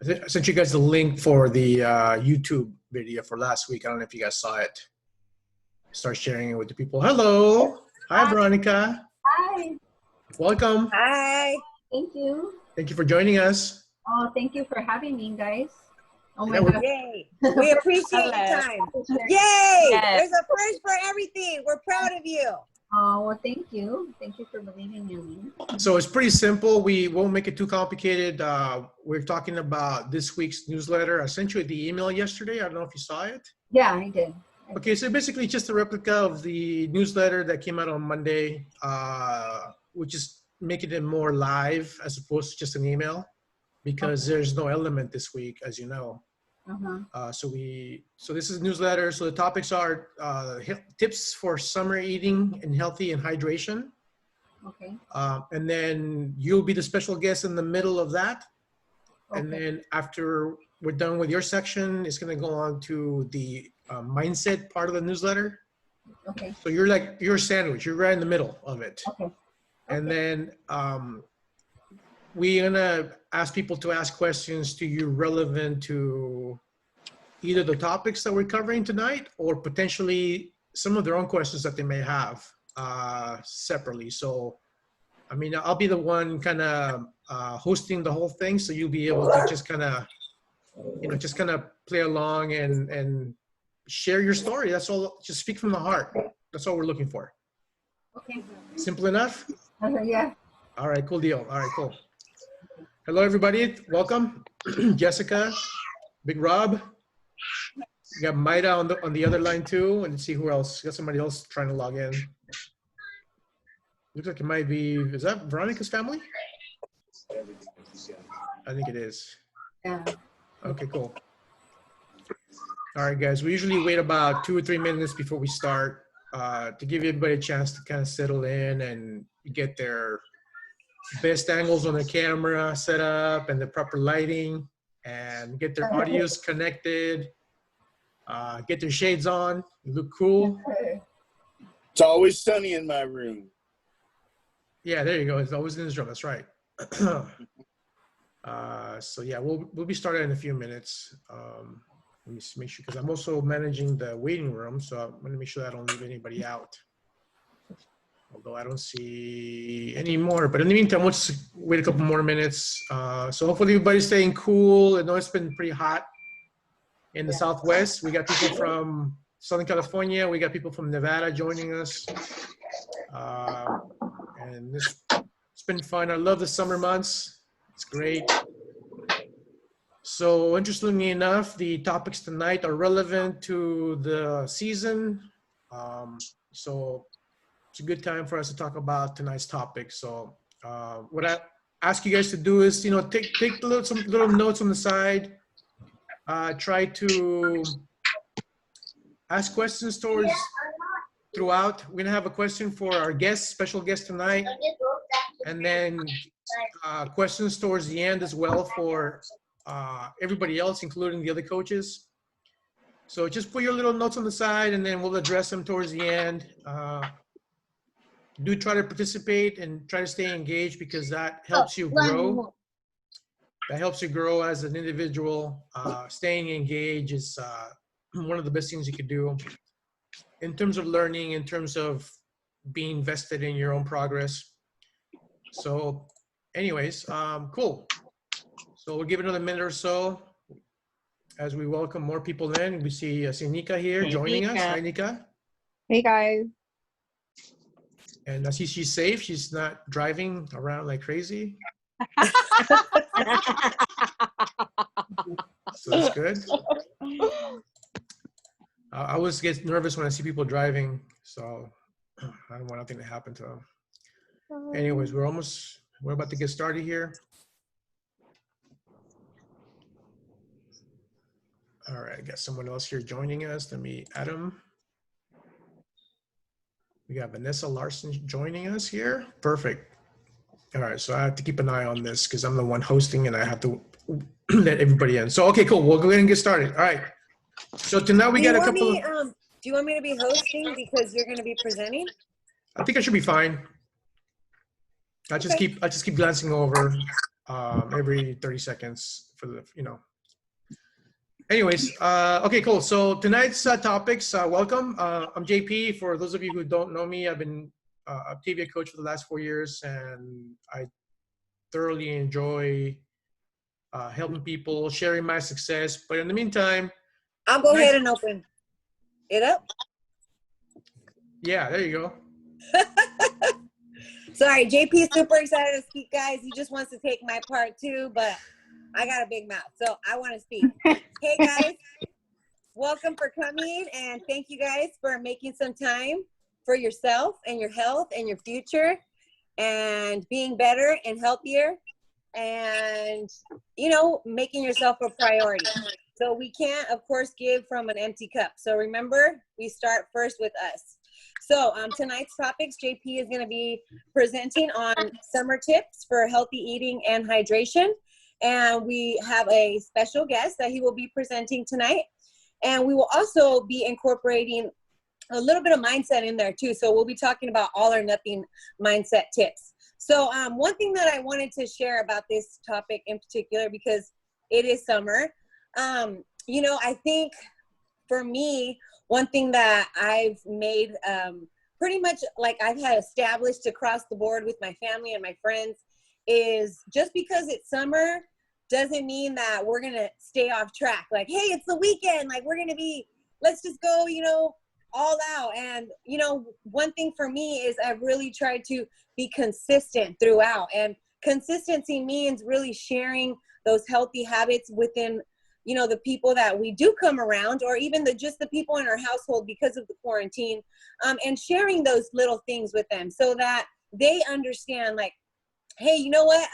I sent you guys the link for the YouTube video for last week. I don't know if you guys saw it. Start sharing it with the people. Hello. Hi, Veronica. Hi. Welcome. Hi. Thank you. Thank you for joining us. Oh, thank you for having me, guys. Oh my Yeah, God. Yay. We appreciate your time. Yay. There's a first for everything. We're proud of you. Oh, well, thank you. Thank you for believing in me. So it's pretty simple. We won't make it too complicated. We're talking about this week's newsletter. I sent you the email yesterday. I don't know if you saw it. Yeah, I did. Okay, so basically just a replica of the newsletter that came out on Monday, which is making it more live as opposed to just an email, because there's no element this week, as you know. So this is a newsletter. So the topics are tips for summer eating and healthy and hydration. Okay. And then you'll be the special guest in the middle of that. Okay. And then after we're done with your section, it's going to go on to the mindset part of the newsletter. Okay. So you're a sandwich. You're right in the middle of it. Okay. And then we're going to ask people to ask questions to you relevant to either the topics that we're covering tonight or potentially some of their own questions that they may have separately. So, I mean, I'll be the one kind of hosting the whole thing. So you'll be able to just kind of, just kind of play along and share your story. That's all. Just speak from the heart. That's all we're looking for. Okay. Simple enough? Yeah. All right, cool deal. All right, cool. Hello, everybody. Welcome. Jessica, Big Rob. We got Maida on the other line too. And let's see who else. Got somebody else trying to log in. Looks like it might be, is that Veronica's family? I think it is. Yeah. Okay, cool. All right, guys. We usually wait about 2 or 3 minutes before we start to give everybody a chance to kind of settle in and get their best angles on the camera set up and the proper lighting and get their audios connected, get their shades on, look cool. It's always sunny in my room. Yeah, there you go. It's always in his room. That's right. So yeah, we'll be starting in a few minutes. Let me just make sure, because I'm also managing the waiting room, so I'm going to make sure I don't leave anybody out. Although I don't see any more, but in the meantime, we'll just wait a couple more minutes. So hopefully everybody's staying cool. I know it's been pretty hot in the Southwest. We got people from Southern California. We got people from Nevada joining us. And it's been fun. I love the summer months. It's great. So interestingly enough, the topics tonight are relevant to the season. So it's a good time for us to talk about tonight's topic. So what I ask you guys to do is, take some little notes on the side. Try to ask questions throughout. We're gonna have a question for our special guest tonight, and then questions towards the end as well for everybody else, including the other coaches. So just put your little notes on the side, and then we'll address them towards the end. Do try to participate and try to stay engaged, because that helps you grow. That helps you grow as an individual. Staying engaged is one of the best things you could do in terms of learning, in terms of being invested in your own progress. So anyways, cool. So we'll give it another minute or so as we welcome more people in. We see Nika here joining us. Hi, Nika. Hey, guys. And I see she's safe. She's not driving around like crazy. So that's good. I always get nervous when I see people driving, so I don't want nothing to happen to them. Anyways, we're about to get started here. All right, I got someone else here joining us. Let me add them. We got Vanessa Larson joining us here. Perfect. All right, so I have to keep an eye on this because I'm the one hosting and I have to let everybody in. So, okay, cool. We'll go ahead and get started. All right. So tonight we got a couple of... Do you want me to be hosting because you're going to be presenting? I think I should be fine. I just keep glancing over. every 30 seconds for the, Anyways, okay, cool. So tonight's topics, welcome. I'm JP. For those of you who don't know me, I've been a TV coach for the last 4 years, and I thoroughly enjoy helping people, sharing my success. But in the meantime, I'll go ahead and open it up. Yeah, there you go. Sorry, JP is super excited to speak, guys. He just wants to take my part too, but I got a big mouth, so I want to speak. Hey, guys. Welcome for coming, and thank you guys for making some time for yourself and your health and your future and being better and healthier and, making yourself a priority. So we can't, of course, give from an empty cup. So remember, we start first with us. So tonight's topics, JP is going to be presenting on summer tips for healthy eating and hydration. And we have a special guest that he will be presenting tonight. And we will also be incorporating a little bit of mindset in there too. So we'll be talking about all or nothing mindset tips. So one thing that I wanted to share about this topic in particular, because it is summer, I think for me, one thing that I've made pretty much like I've had established across the board with my family and my friends is just because it's summer doesn't mean that we're going to stay off track. Like, hey, it's the weekend. Like, let's just go, all out. And, one thing for me is I've really tried to be consistent throughout. And consistency means really sharing those healthy habits within, the people that we do come around, or even just the people in our household because of the quarantine, and sharing those little things with them so that they understand, like, hey, you know what?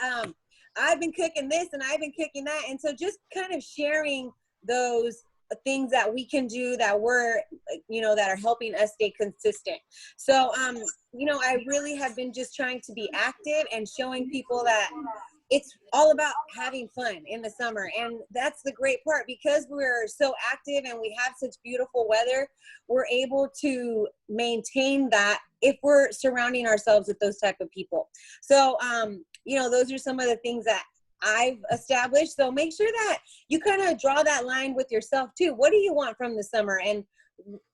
I've been cooking this and I've been cooking that. And so just kind of sharing those things that we can do that that are helping us stay consistent. So, I really have been just trying to be active and showing people that it's all about having fun in the summer. And that's the great part, because we're so active and we have such beautiful weather, we're able to maintain that if we're surrounding ourselves with those type of people. So, those are some of the things that I've established. So make sure that you kind of draw that line with yourself too. What do you want from the summer? And,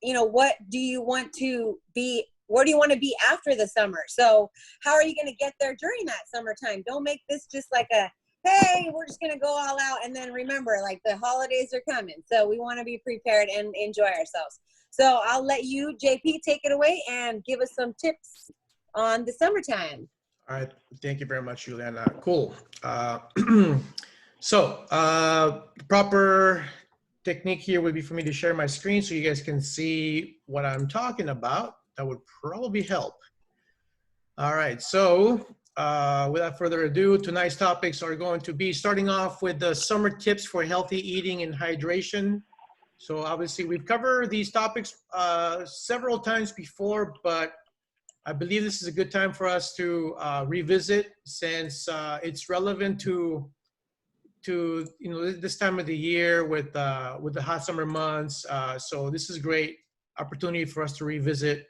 what do you want to be? Where do you want to be after the summer? So how are you going to get there during that summertime? Don't make this just like hey, we're just going to go all out. And then remember, like, the holidays are coming. So we want to be prepared and enjoy ourselves. So I'll let you, JP, take it away and give us some tips on the summertime. All right. Thank you very much, Juliana. Cool. The proper technique here would be for me to share my screen so you guys can see what I'm talking about. That would probably help. All right. So without further ado, tonight's topics are going to be starting off with the summer tips for healthy eating and hydration. So obviously we've covered these topics several times before, but I believe this is a good time for us to revisit, since it's relevant to this time of the year with the hot summer months. So this is a great opportunity for us to revisit.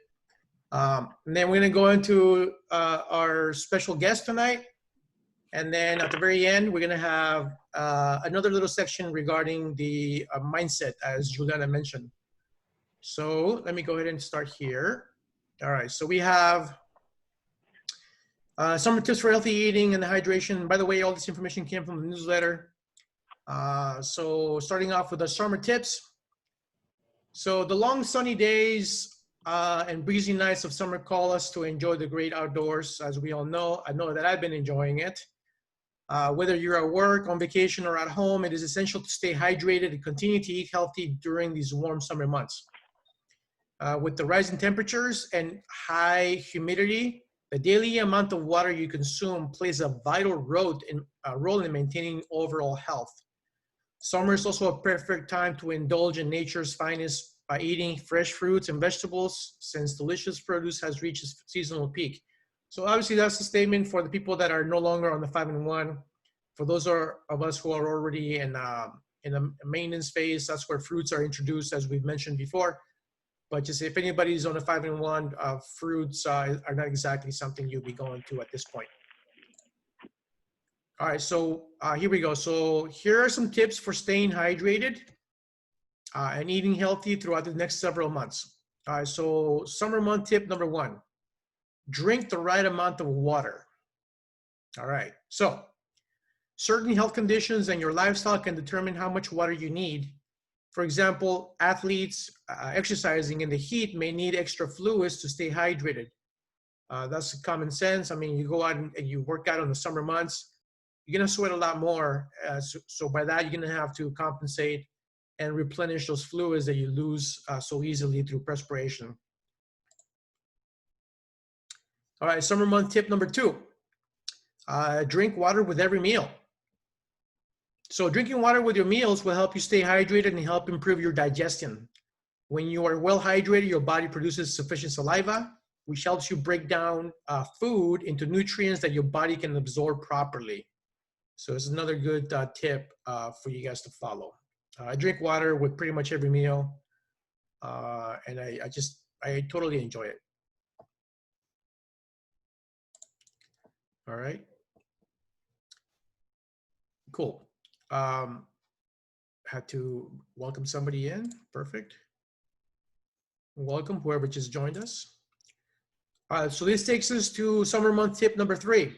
And then we're going to go into our special guest tonight, and then at the very end we're going to have another little section regarding the mindset, as Juliana mentioned. So let me go ahead and start here. All right, so we have summer tips for healthy eating and hydration. By the way, all this information came from the newsletter. So starting off with the summer tips. So the long sunny days and breezy nights of summer call us to enjoy the great outdoors. As we all know, I know that I've been enjoying it. Whether you're at work, on vacation, or at home, it is essential to stay hydrated and continue to eat healthy during these warm summer months. With the rising temperatures and high humidity, the daily amount of water you consume plays a vital role in maintaining overall health. Summer is also a perfect time to indulge in nature's finest by eating fresh fruits and vegetables, since delicious produce has reached its seasonal peak. So obviously that's a statement for the people that are no longer on the 5-in-1. For those of us who are already in a maintenance phase, that's where fruits are introduced, as we've mentioned before. But just if anybody's on a 5-in-1, fruits are not exactly something you'll be going to at this point. All right, so here we go. So here are some tips for staying hydrated and eating healthy throughout the next several months. All right, so summer month tip number 1, drink the right amount of water. All right, so certain health conditions and your lifestyle can determine how much water you need. For example, athletes exercising in the heat may need extra fluids to stay hydrated. That's common sense. I mean, you go out and you work out in the summer months, you're gonna sweat a lot more. So by that, you're gonna have to compensate and replenish those fluids that you lose so easily through perspiration. All right, summer month tip number 2, drink water with every meal. So drinking water with your meals will help you stay hydrated and help improve your digestion. When you are well hydrated, your body produces sufficient saliva, which helps you break down food into nutrients that your body can absorb properly. So it's another good tip for you guys to follow. I drink water with pretty much every meal, and I totally enjoy it. All right, cool. Had to welcome somebody in. Perfect. Welcome whoever just joined us. So this takes us to summer month tip number 3.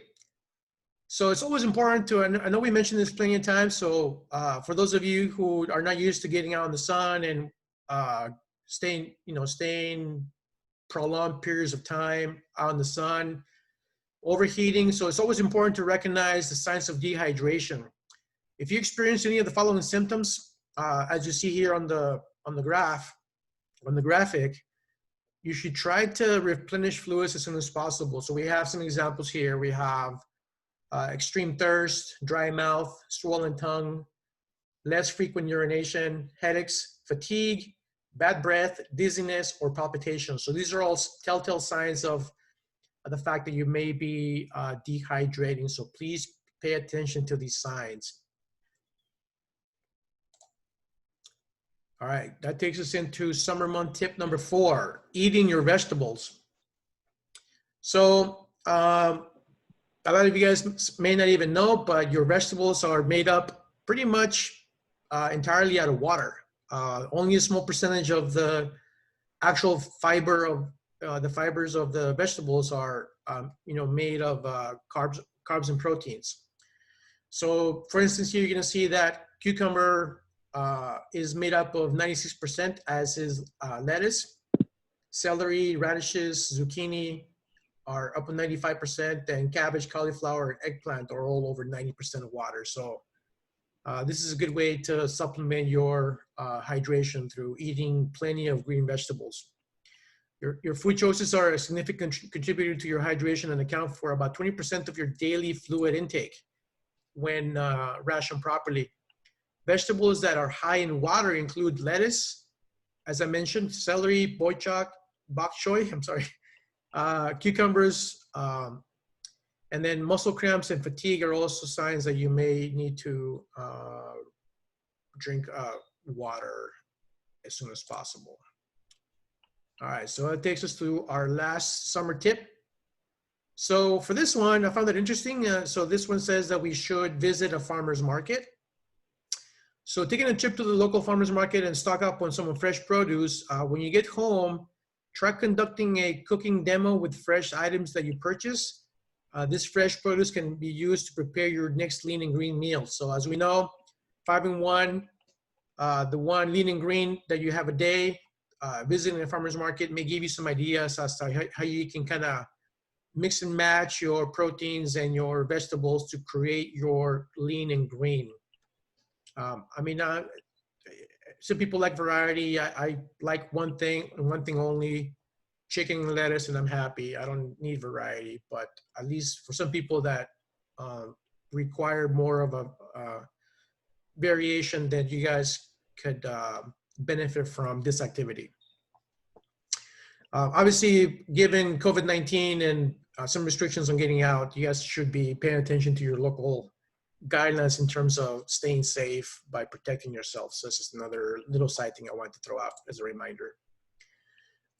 So it's always important to, and I know we mentioned this plenty of times, so for those of you who are not used to getting out in the sun and staying prolonged periods of time out in the sun, overheating, so it's always important to recognize the signs of dehydration. If you experience any of the following symptoms, as you see here on the graphic, you should try to replenish fluids as soon as possible. So we have some examples here. We have extreme thirst, dry mouth, swollen tongue, less frequent urination, headaches, fatigue, bad breath, dizziness, or palpitations. So these are all telltale signs of the fact that you may be dehydrating. So please pay attention to these signs. All right, that takes us into summer month tip number 4, eating your vegetables. So a lot of you guys may not even know, but your vegetables are made up pretty much entirely out of water. Only a small percentage of the actual fiber of the fibers of the vegetables are made of carbs and proteins. So for instance, here you're going to see that cucumber is made up of 96%, as is lettuce. Celery, radishes, zucchini are up to 95%, and cabbage, cauliflower, and eggplant are all over 90% of water. So this is a good way to supplement your hydration through eating plenty of green vegetables. Your food choices are a significant contributor to your hydration and account for about 20% of your daily fluid intake when rationed properly. Vegetables that are high in water include lettuce, as I mentioned, celery, bok choy, cucumbers, and then muscle cramps and fatigue are also signs that you may need to drink water as soon as possible. All right, so that takes us to our last summer tip. So for this one, I found it interesting. So this one says that we should visit a farmer's market. So taking a trip to the local farmer's market and stock up on some fresh produce. When you get home, try conducting a cooking demo with fresh items that you purchase. This fresh produce can be used to prepare your next lean and green meal. So as we know, 5-in-1, the one lean and green that you have a day, visiting a farmer's market may give you some ideas as to how you can kind of mix and match your proteins and your vegetables to create your lean and green. Some people like variety. I like one thing and one thing only, chicken and lettuce, and I'm happy. I don't need variety, but at least for some people that require more of a variation, that you guys could benefit from this activity. Obviously, given COVID-19 and some restrictions on getting out, you guys should be paying attention to your local guidelines in terms of staying safe by protecting yourself. So this is another little side thing I wanted to throw out as a reminder.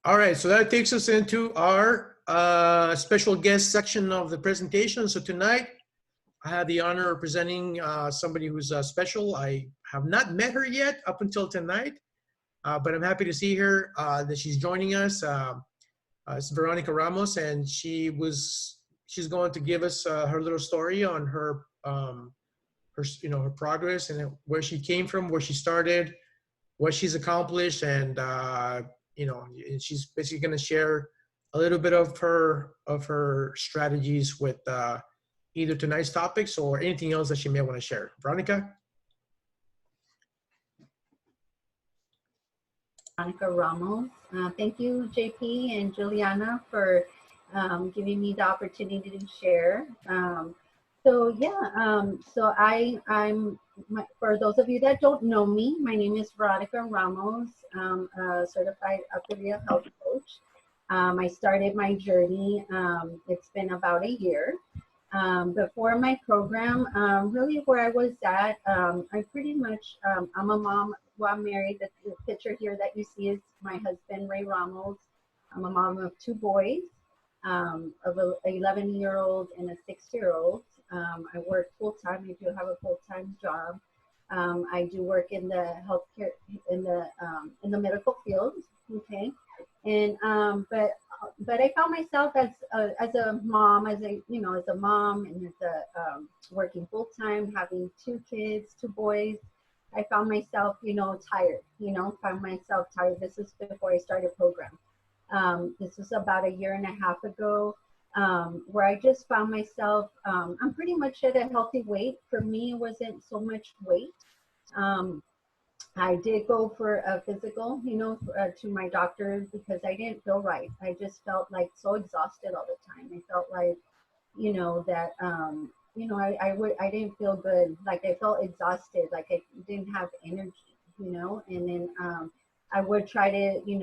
All right, so that takes us into our special guest section of the presentation. So tonight, I had the honor of presenting somebody who's special. I have not met her yet up until tonight, but I'm happy to see her, that she's joining us. It's Veronica Ramos, and she's going to give us her little story on her progress and where she came from, where she started, what she's accomplished, and and she's basically going to share a little bit of her strategies with either tonight's topics or anything else that she may want to share. Veronica? Monica Ramos. Thank you, JP and Juliana, for giving me the opportunity to share. For those of you that don't know me, my name is Veronica Ramos. I'm a certified upper health coach. I started my journey, it's been about a year. Before my program, really where I was at, I pretty much, I'm a mom. Well, I'm married. The picture here that you see is my husband, Ray Ramos. I'm a mom of two boys, of an 11-year-old and a 6-year-old. I work full-time. I do have a full-time job. I do work in the healthcare, in the medical field. Okay, and but I found myself as a mom, as a mom, and as a working full time, having two kids, two boys. I found myself, tired. Found myself tired. This is before I started program. This was about a year and a half ago, where I just found myself. I'm pretty much at a healthy weight. For me, it wasn't so much weight. I did go for a physical, to my doctor because I didn't feel right. I just felt like so exhausted all the time. I felt like, that, I didn't feel good. Like I felt exhausted, like I didn't have energy, and then, I would try to, we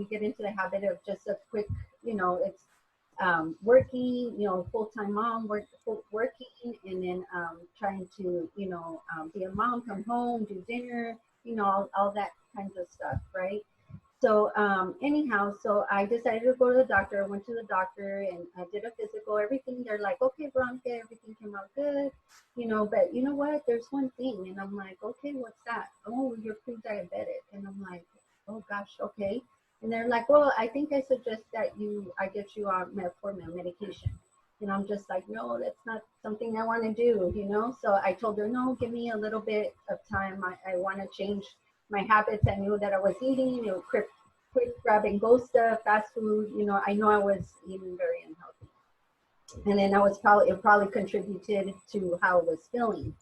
get into the habit of just a quick, it's working, full-time mom, working, and then trying to, be a mom, come home, do dinner, all that kinds of stuff, right? So anyhow, so I decided to go to the doctor. I went to the doctor and I did a physical, everything. They're like, okay, Veronica, everything came out good, but you know what? There's one thing. And I'm like, okay, what's that? Oh, you're pre-diabetic. And I'm like, oh gosh, okay. And they're like, well, I think I suggest that I get you on metformin medication. And I'm just like, no, that's not something I want to do, So I told her, no, give me a little bit of time. I want to change my habits. I knew that I was eating, quick grab and go stuff, fast food. I know I was eating very unhealthy. And then it probably contributed to how I was feeling.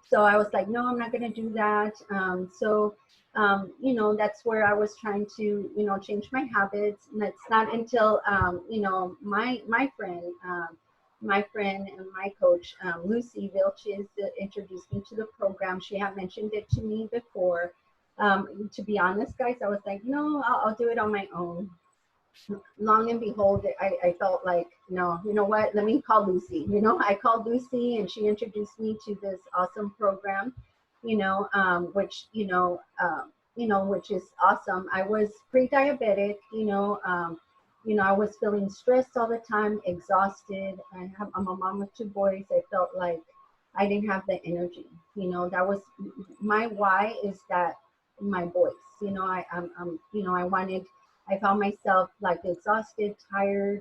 So I was like, no, I'm not going to do that. That's where I was trying to, change my habits. And it's not until, my friend and my coach, Lucy Vilches, introduced me to the program. She had mentioned it to me before. To be honest, guys, I was like, no, I'll do it on my own. Long and behold, I felt like, no, you know what, let me call Lucy. I called Lucy and she introduced me to this awesome program, which, which is awesome. I was pre-diabetic, I was feeling stressed all the time, exhausted. I'm a mom of two boys. I felt like I didn't have the energy. That was my why, is that my boys. I found myself like exhausted, tired,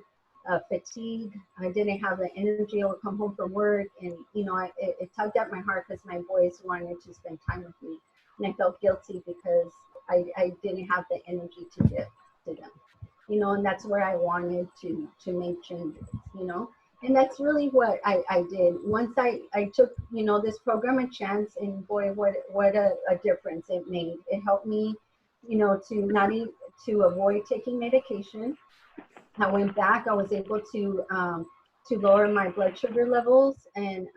fatigued. I didn't have the energy. I would come home from work, and it tugged at my heart because my boys wanted to spend time with me, and I felt guilty because I didn't have the energy to give to them. And that's where I wanted to make changes. And that's really what I did. Once I took, this program a chance, and boy, what a difference it made. It helped me, to avoid taking medication. I went back, I was able to lower my blood sugar levels, and,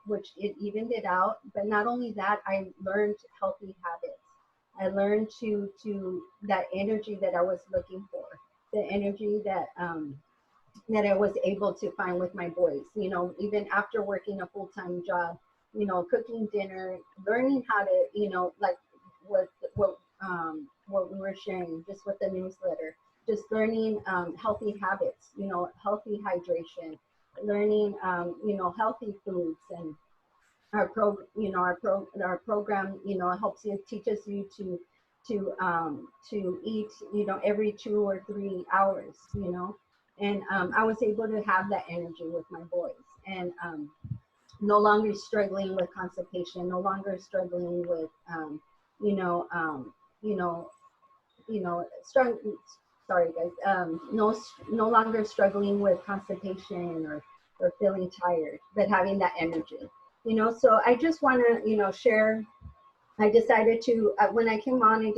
which it evened it out. But not only that, I learned healthy habits. I learned to that energy that I was looking for, the energy that I was able to find with my boys, even after working a full-time job, cooking dinner, learning how to, like what we were sharing just with the newsletter, just learning healthy habits, healthy hydration, you know, healthy foods. And our program, you know, helps you, teaches you to eat, you know, every 2 or 3 hours, you know. And I was able to have that energy with my boys, and no longer struggling with constipation, no longer struggling with, you know, you know, strong. Sorry, guys. No longer struggling with constipation or feeling tired, but having that energy. You know, so I just want to, you know, share. I decided to when I came on, I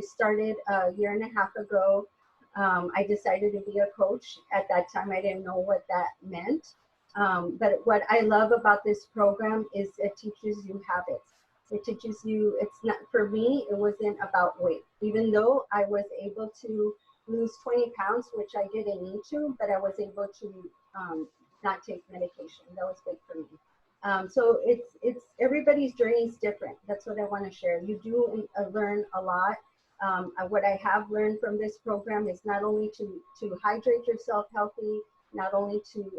started a year and a half ago. I decided to be a coach. At that time, I didn't know what that meant. But what I love about this program is it teaches you habits. It teaches you, it's not, for me, it wasn't about weight. Even though I was able to lose 20 pounds, which I didn't need to, but I was able to not take medication. That was big for me. So it's everybody's journey is different. That's what I want to share. You do learn a lot. What I have learned from this program is not only to hydrate yourself healthy, not only to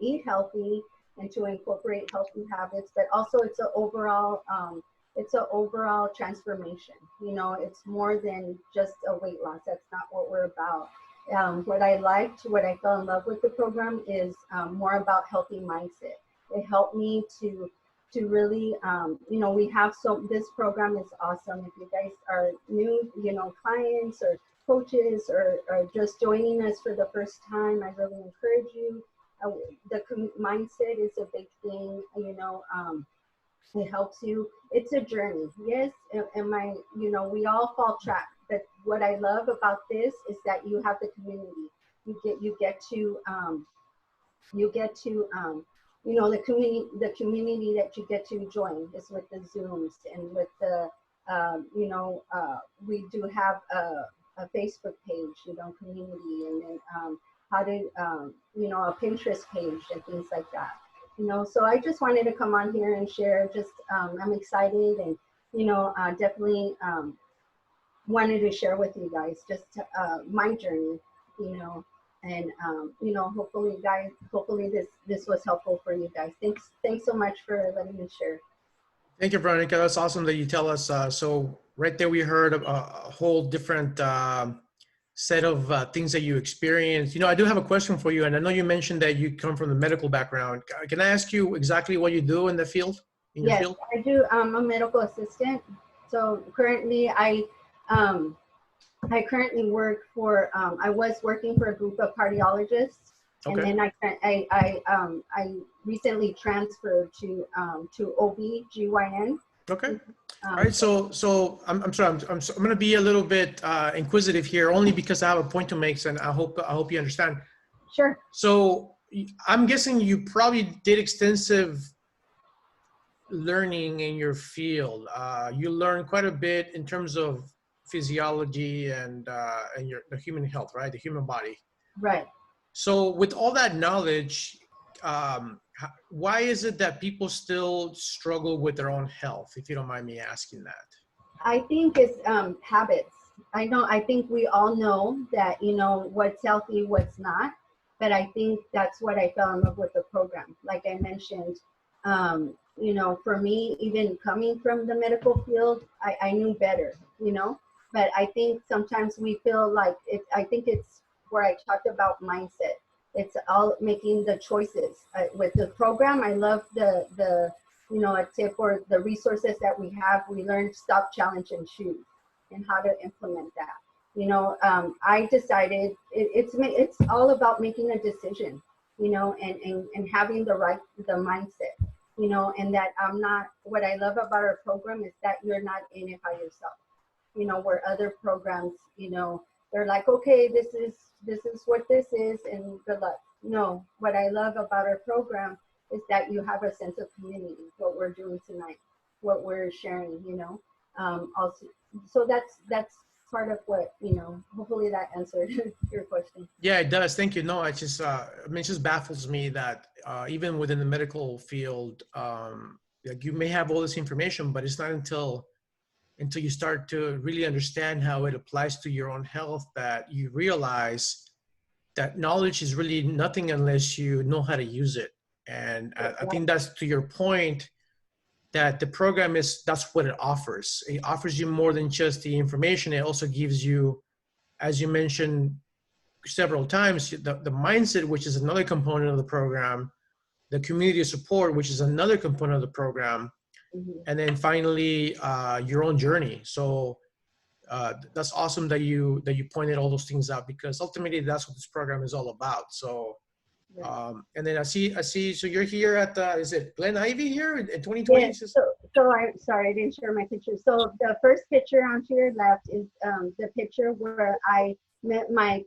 eat healthy and to incorporate healthy habits, but also it's an overall transformation. You know, it's more than just a weight loss. That's not what we're about. What I fell in love with the program is more about healthy mindset. It helped me to really, you know, this program is awesome. If you guys are new, you know, clients or coaches or just joining us for the first time, I really encourage you. The mindset is a big thing, you know. It helps you. It's a journey. Yes, you know, we all fall track. But what I love about this is that you have the community. You get to you know, the community that you get to join is with the Zooms and with the you know, we do have a Facebook page, you know, community, and then how to you know, a Pinterest page and things like that. You know, so I just wanted to come on here and share. Just I'm excited, and you know, definitely wanted to share with you guys just my journey. You know, and you know, hopefully this was helpful for you guys. Thanks so much for letting me share. Thank you, Veronica. That's awesome that you tell us. So right there, we heard a whole different set of things that you experienced. You know, I do have a question for you, and I know you mentioned that you come from the medical background. Can I ask you exactly what you do in the field? In your Yes, field? I do. I'm a medical assistant. So currently, I currently work for. I was working for a group of cardiologists, and Okay. then I recently transferred to OB/GYN. Okay. All right. So I'm sorry. I'm going to be a little bit inquisitive here, only because I have a point to make, and I hope you understand. Sure. So I'm guessing you probably did extensive learning in your field. You learn quite a bit in terms of physiology and the human health, right? The human body. Right. So with all that knowledge, why is it that people still struggle with their own health, if you don't mind me asking that? I think it's habits. I think we all know that, you know, what's healthy, what's not. But I think that's what I fell in love with the program. Like I mentioned, you know, for me, even coming from the medical field, I knew better, you know. But I think sometimes we feel like I think it's where I talked about mindset. It's all making the choices. With the program, I love you know, I'd say for the resources that we have, we learn stop, challenge, and choose, and how to implement that. You know, I decided it's all about making a decision, you know, and having the mindset, you know, and that what I love about our program is that you're not in it by yourself. You know, where other programs, you know, they're like, okay, this is what this is, and good luck. No, what I love about our program is that you have a sense of community, what we're doing tonight, what we're sharing, you know. Also, so that's part of what, you know, hopefully that answered your question. Yeah, it does. Thank you. No, I just, I mean, it just baffles me that even within the medical field, like you may have all this information, but it's not until you start to really understand how it applies to your own health that you realize that knowledge is really nothing unless you know how to use it. And I think that's to your point, that the program that's what it offers. It offers you more than just the information. It also gives you, as you mentioned several times, the mindset, which is another component of the program, the community support, which is another component of the program, and then finally your own journey. So that's awesome that you pointed all those things out, because ultimately that's what this program is all about. So and then I see. So you're here at is it Glen Ivy here in 2020? Yes. So I'm sorry, I didn't share my picture. So the first picture on to your left is the picture where I met my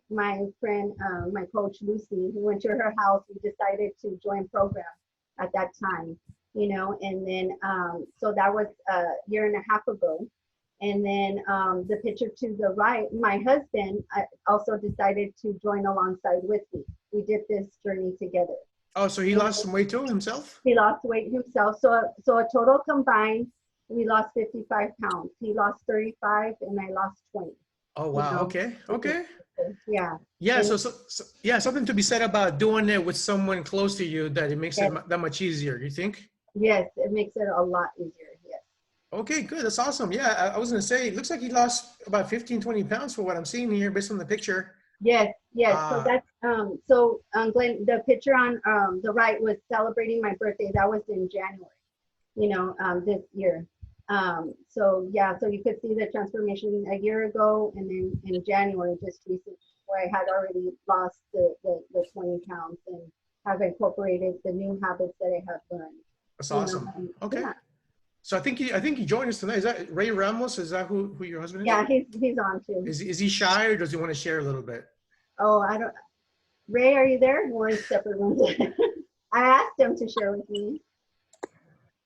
friend, my coach Lucy. We went to her house. We decided to join program at that time, you know, and then so that was a year and a half ago. And then the picture to the right, my husband also decided to join alongside with me. We did this journey together. Oh, so he lost some weight too himself? He lost weight himself. So a total combined, we lost 55 pounds. He lost 35 and I lost 20. Oh, wow. You know? Okay. Okay. Yeah. Yeah. And So yeah, something to be said about doing it with someone close to you, that it makes yes, it that much easier. You think? yes, it makes it a lot easier. Yes. Okay, good. That's awesome. Yeah, I was going to say, it looks like he lost about 15, 20 pounds for what I'm seeing here based on the picture. Yes, yes. So Uh, that's Glenn, the picture on the right was celebrating my birthday. That was in January, you know, this year. So yeah, so you could see the transformation a year ago, and then in January, just recently, where I had already lost the 20 pounds and have incorporated the new habits that I have learned. that's You know, awesome. Okay. yeah, So I think he joined us tonight. Is that Ray Ramos? Is that who your husband is? yeah, he's on too. Is he shy, or does he want to share a little bit? Oh, I don't. Ray, are you there? We're in separate rooms. I asked him to share with me.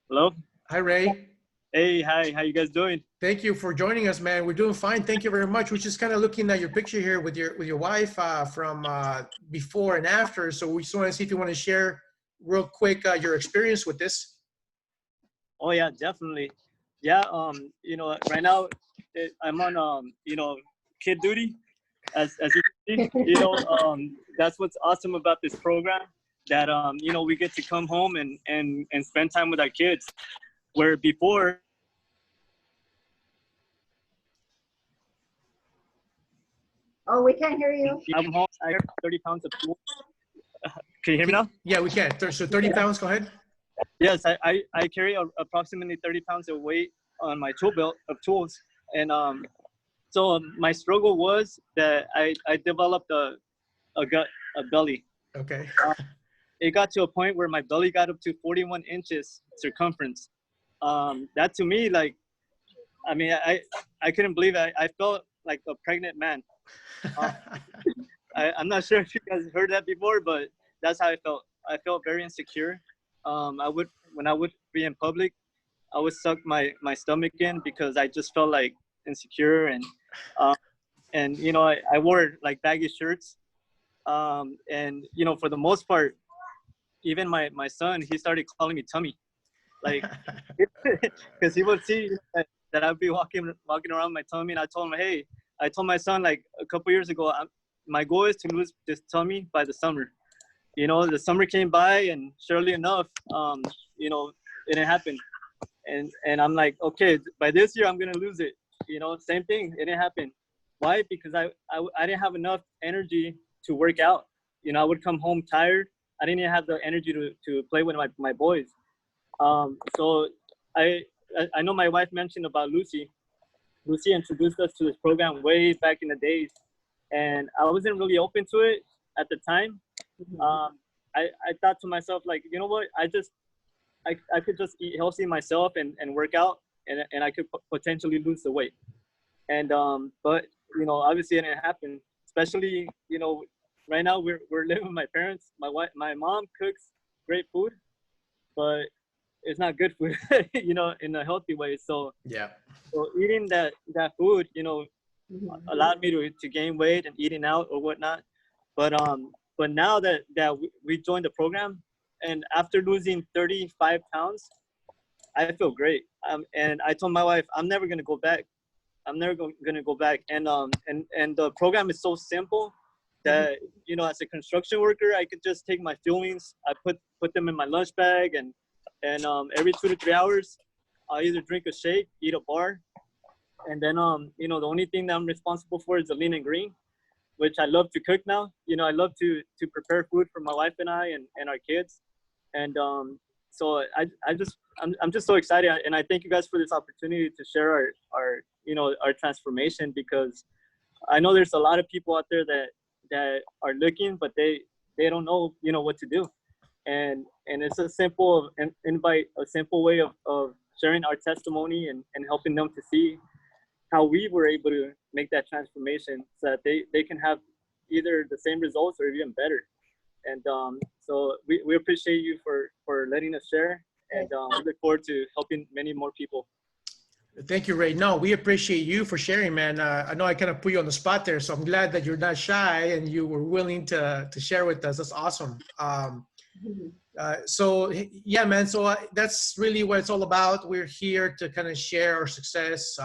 Hello. Hi, Ray. Hey, hi. How you guys doing? Thank you for joining us, man. We're doing fine. Thank you very much. We're just kind of looking at your picture here with your wife from before and after. So we just want to see if you want to share real quick your experience with this. Oh yeah, definitely. Yeah. You know, right now I'm on kid duty, as you can see. You know, that's what's awesome about this program. That you know, we get to come home and spend time with our kids, where before. Oh, we can't hear you. I'm home. I have 30 pounds of food. Can you hear me now? Yeah, we can. So 30 pounds, go ahead. Yes, I carry approximately 30 pounds of weight on my tool belt of tools. And so my struggle was that I developed a belly. Okay. It got to a point where my belly got up to 41 inches circumference. That to me, like, I mean, I couldn't believe it. I felt like a pregnant man. I'm not sure if you guys heard that before, but that's how I felt. I felt very insecure. When I would be in public, I would suck my stomach in because I just felt like insecure, and you know, I wore like baggy shirts, and you know, for the most part, even my son, he started calling me tummy, like, because he would see that I'd be walking around my tummy, and I told him, hey, I told my son like a couple years ago, my goal is to lose this tummy by the summer. You know, the summer came by, and surely enough, you know, it didn't happen. And I'm like, okay, by this year I'm gonna lose it. You know, same thing, it didn't happen. Why? Because I didn't have enough energy to work out. You know, I would come home tired. I didn't even have the energy to play with my boys. So I know my wife mentioned about Lucy. Lucy introduced us to this program way back in the days, and I wasn't really open to it at the time. I thought to myself, like, you know what, I could just eat healthy myself and work out, and I could potentially lose the weight. And but you know, obviously it didn't happen. Especially, you know, right now we're living with my parents. My mom cooks great food, but it's not good food, you know, in a healthy way. So Yeah. so eating that food, you know, allowed me to gain weight and eating out or whatnot. But now that we joined the program, and after losing 35 pounds, I feel great. And I told my wife, I'm never gonna go back. I'm never gonna go back. And the program is so simple that, you know, as a construction worker, I could just take my feelings, I put them in my lunch bag, and every 2 to 3 hours, I'll either drink a shake, eat a bar, and then you know, the only thing that I'm responsible for is the lean and green, which I love to cook now. You know, I love to prepare food for my wife and I and our kids, and so I'm just so excited, and I thank you guys for this opportunity to share our you know, our transformation, because I know there's a lot of people out there that are looking, but they don't know, you know, what to do, and it's a simple invite, a simple way of sharing our testimony and helping them to see how we were able to make that transformation so that they can have either the same results or even better. And so we appreciate you for letting us share, and we look forward to helping many more people. Thank you, Ray. No, we appreciate you for sharing, man. I know I kind of put you on the spot there, so I'm glad that you're not shy and you were willing to share with us. That's awesome. So yeah, man. So that's really what it's all about. We're here to kind of share our success,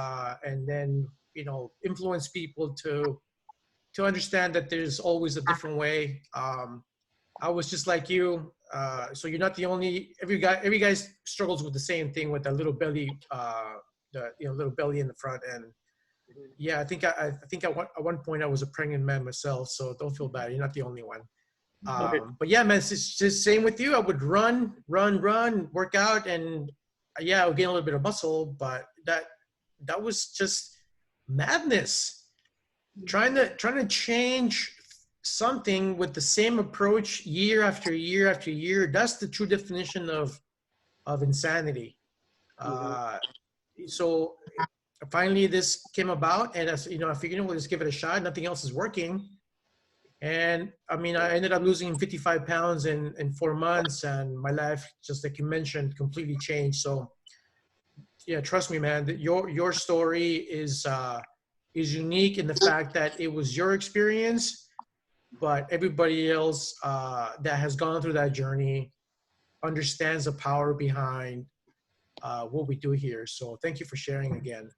and then, you know, influence people to understand that there's always a different way. I was just like you. So you're not the only. Every guy struggles with the same thing, with a little belly, the, you know, little belly in the front. And yeah, I think at one point I was a pregnant man myself. So don't feel bad. You're not the only one. But yeah, man, it's just same with you. I would run, work out, and yeah, I would gain a little bit of muscle, but that was just madness. Trying to change something with the same approach year after year after year. That's the true definition of insanity. So finally this came about, and as you know, I figured, we'll just give it a shot. Nothing else is working. And I mean, I ended up losing 55 pounds in 4 months, and my life, just like you mentioned, completely changed. So yeah, trust me, man, that your story is unique in the fact that it was your experience, but everybody else that has gone through that journey understands the power behind what we do here. So thank you for sharing again.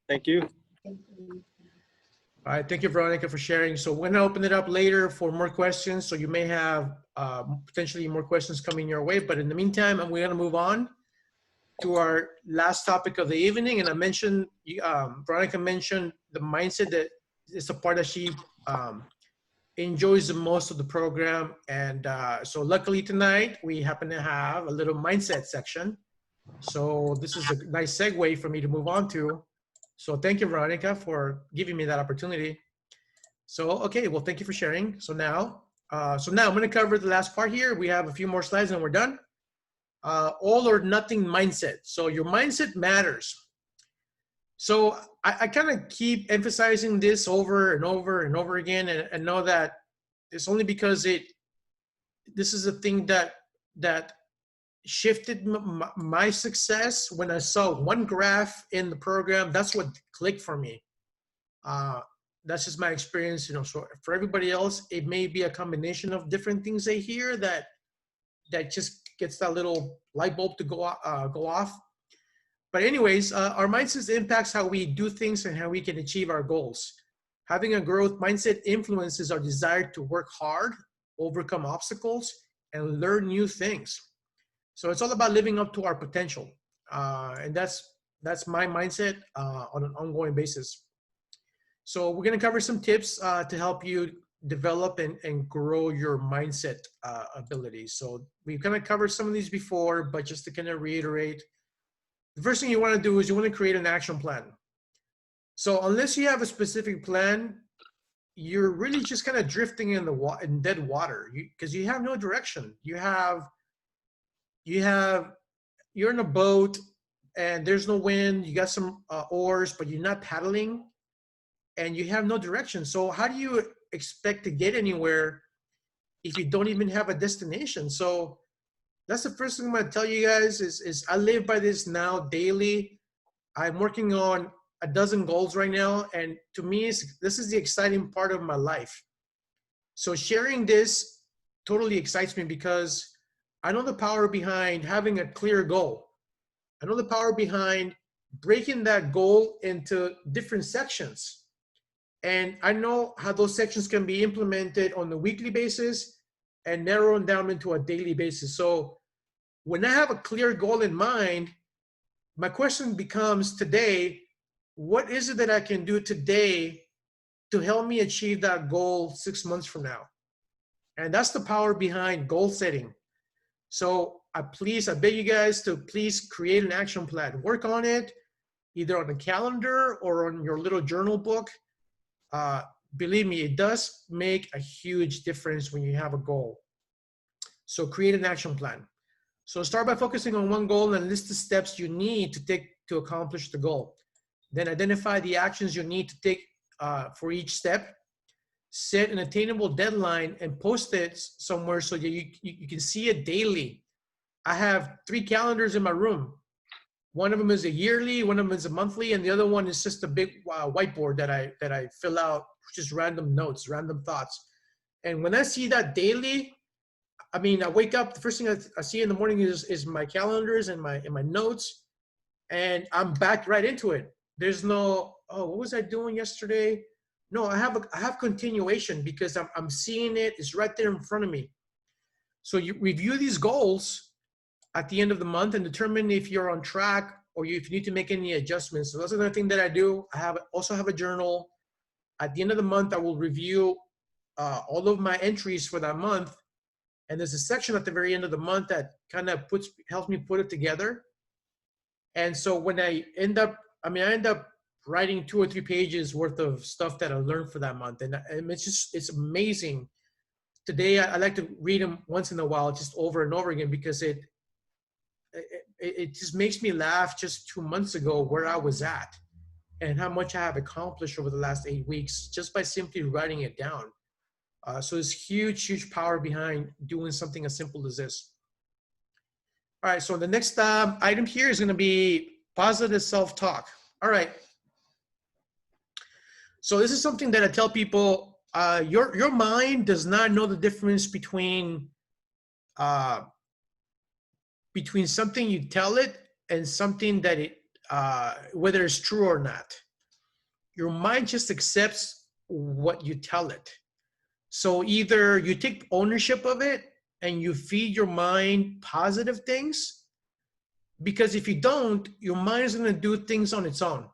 Thank you. All right, thank you, Veronica, for sharing. So we're gonna open it up later for more questions. So you may have potentially more questions coming your way, but in the meantime, we're gonna move on to our last topic of the evening. And I mentioned, Veronica mentioned the mindset, that is the part that she enjoys the most of the program. And so luckily tonight, we happen to have a little mindset section. So this is a nice segue for me to move on to. So thank you, Veronica, for giving me that opportunity. So, okay, well, thank you for sharing. So now I'm going to cover the last part here. We have a few more slides and we're done. All or nothing mindset. So your mindset matters. So I kind of keep emphasizing this over and over and over again, and know that it's only because this is a thing that shifted my success. When I saw one graph in the program, that's what clicked for me. That's just my experience, you know. So for everybody else, it may be a combination of different things they hear that just gets that little light bulb to go off. But anyways, our mindset impacts how we do things and how we can achieve our goals. Having a growth mindset influences our desire to work hard, overcome obstacles, and learn new things. So it's all about living up to our potential. And that's my mindset on an ongoing basis. So we're going to cover some tips to help you develop and grow your mindset abilities. So we've kind of covered some of these before, but just to kind of reiterate, the first thing you want to do is you want to create an action plan. So unless you have a specific plan, you're really just kind of drifting in dead water, because you have no direction. You're in a boat and there's no wind. You got some oars, but you're not paddling, and you have no direction. So how do you expect to get anywhere if you don't even have a destination? So that's the first thing I'm going to tell you guys is I live by this now daily. I'm working on a dozen goals right now, and to me, this is the exciting part of my life. So sharing this totally excites me, because I know the power behind having a clear goal. I know the power behind breaking that goal into different sections. And I know how those sections can be implemented on a weekly basis and narrowed down into a daily basis. So when I have a clear goal in mind, my question becomes today, what is it that I can do today to help me achieve that goal 6 months from now? And that's the power behind goal setting. So I beg you guys to please create an action plan. Work on it, either on a calendar or on your little journal book. Believe me, it does make a huge difference when you have a goal. So create an action plan. So start by focusing on one goal and list the steps you need to take to accomplish the goal. Then identify the actions you need to take for each step. Set an attainable deadline and post it somewhere so that you can see it daily. I have 3 calendars in my room. One of them is a yearly, one of them is a monthly, and the other one is just a big whiteboard that I fill out, just random notes, random thoughts. And when I see that daily, I mean, I wake up, the first thing I see in the morning is my calendars and my notes, and I'm back right into it. There's no, oh, what was I doing yesterday? No, I have continuation because I'm seeing it. It's right there in front of me. So you review these goals at the end of the month and determine if you're on track or if you need to make any adjustments. So that's another thing that I do. I also have a journal. At the end of the month, I will review all of my entries for that month. And there's a section at the very end of the month that kind of helps me put it together. And so when I end up writing 2 or 3 pages worth of stuff that I learned for that month. And it's amazing. Today, I like to read them once in a while, just over and over again, because it just makes me laugh just 2 months ago where I was at and how much I have accomplished over the last 8 weeks just by simply writing it down. So there's huge power behind doing something as simple as this. All right, so the next item here is going to be positive self-talk. All right. So this is something that I tell people, your mind does not know the difference between something you tell it and something that whether it's true or not. Your mind just accepts what you tell it. So either you take ownership of it and you feed your mind positive things, because if you don't, your mind is going to do things on its own.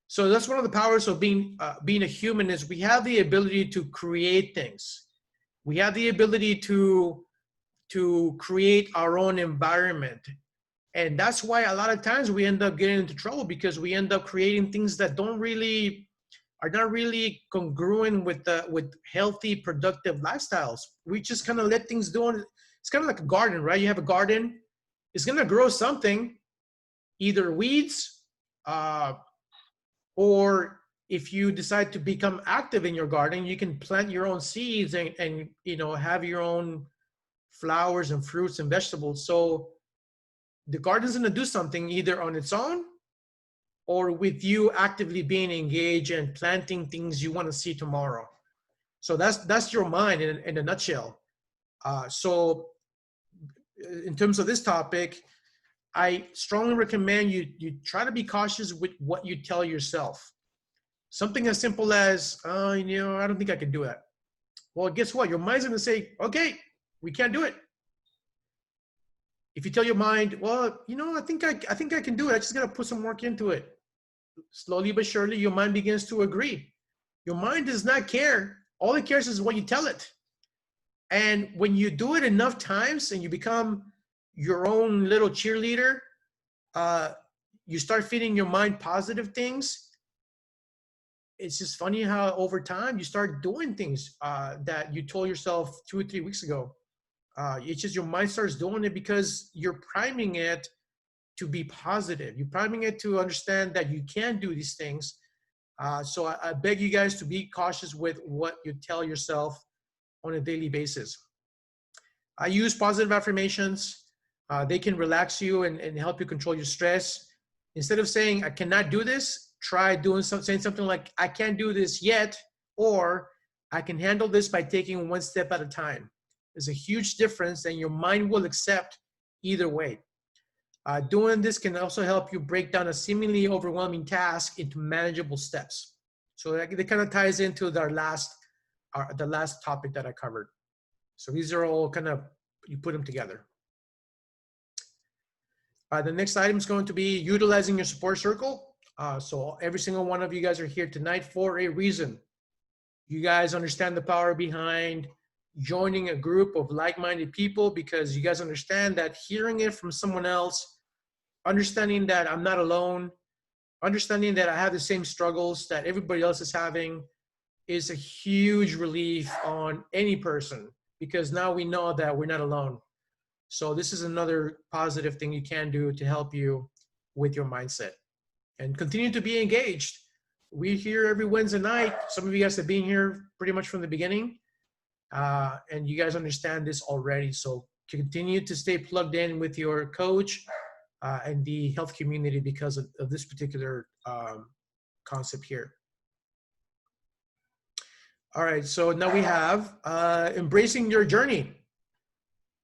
So that's one of the powers of being a human, is we have the ability to create things. We have the ability to create our own environment. And that's why a lot of times we end up getting into trouble, because we end up creating things that are not really congruent with healthy, productive lifestyles. We just kind of let things do. It's kind of like a garden, right? You have a garden, it's going to grow something, either weeds, or if you decide to become active in your garden, you can plant your own seeds and have your own flowers and fruits and vegetables. So the garden's going to do something either on its own or with you actively being engaged and planting things you want to see tomorrow. So that's your mind in a nutshell. So in terms of this topic, I strongly recommend you try to be cautious with what you tell yourself. Something as simple as, I don't think I can do that. Well, guess what? Your mind's going to say, okay, we can't do it. If you tell your mind, well, I think I can do it. I just got to put some work into it. Slowly but surely, your mind begins to agree. Your mind does not care. All it cares is what you tell it. And when you do it enough times and you become your own little cheerleader, you start feeding your mind positive things. It's just funny how over time you start doing things that you told yourself 2 or 3 weeks ago. It's just your mind starts doing it because you're priming it to be positive. You're priming it to understand that you can do these things. So I beg you guys to be cautious with what you tell yourself on a daily basis. I use positive affirmations. They can relax you and help you control your stress. Instead of saying, I cannot do this, try saying something like, I can't do this yet, or I can handle this by taking one step at a time. There's a huge difference, and your mind will accept either way. Doing this can also help you break down a seemingly overwhelming task into manageable steps. So that kind of ties into the last topic that I covered. So these are all kind of, you put them together. The next item is going to be utilizing your support circle. So every single one of you guys are here tonight for a reason. You guys understand the power behind joining a group of like-minded people, because you guys understand that hearing it from someone else, understanding that I'm not alone, understanding that I have the same struggles that everybody else is having, is a huge relief on any person, because now we know that we're not alone. So this is another positive thing you can do to help you with your mindset. And continue to be engaged. We're here every Wednesday night. Some of you guys have been here pretty much from the beginning, and you guys understand this already. So continue to stay plugged in with your coach and the health community because of this particular concept here. All right, so now we have embracing your journey.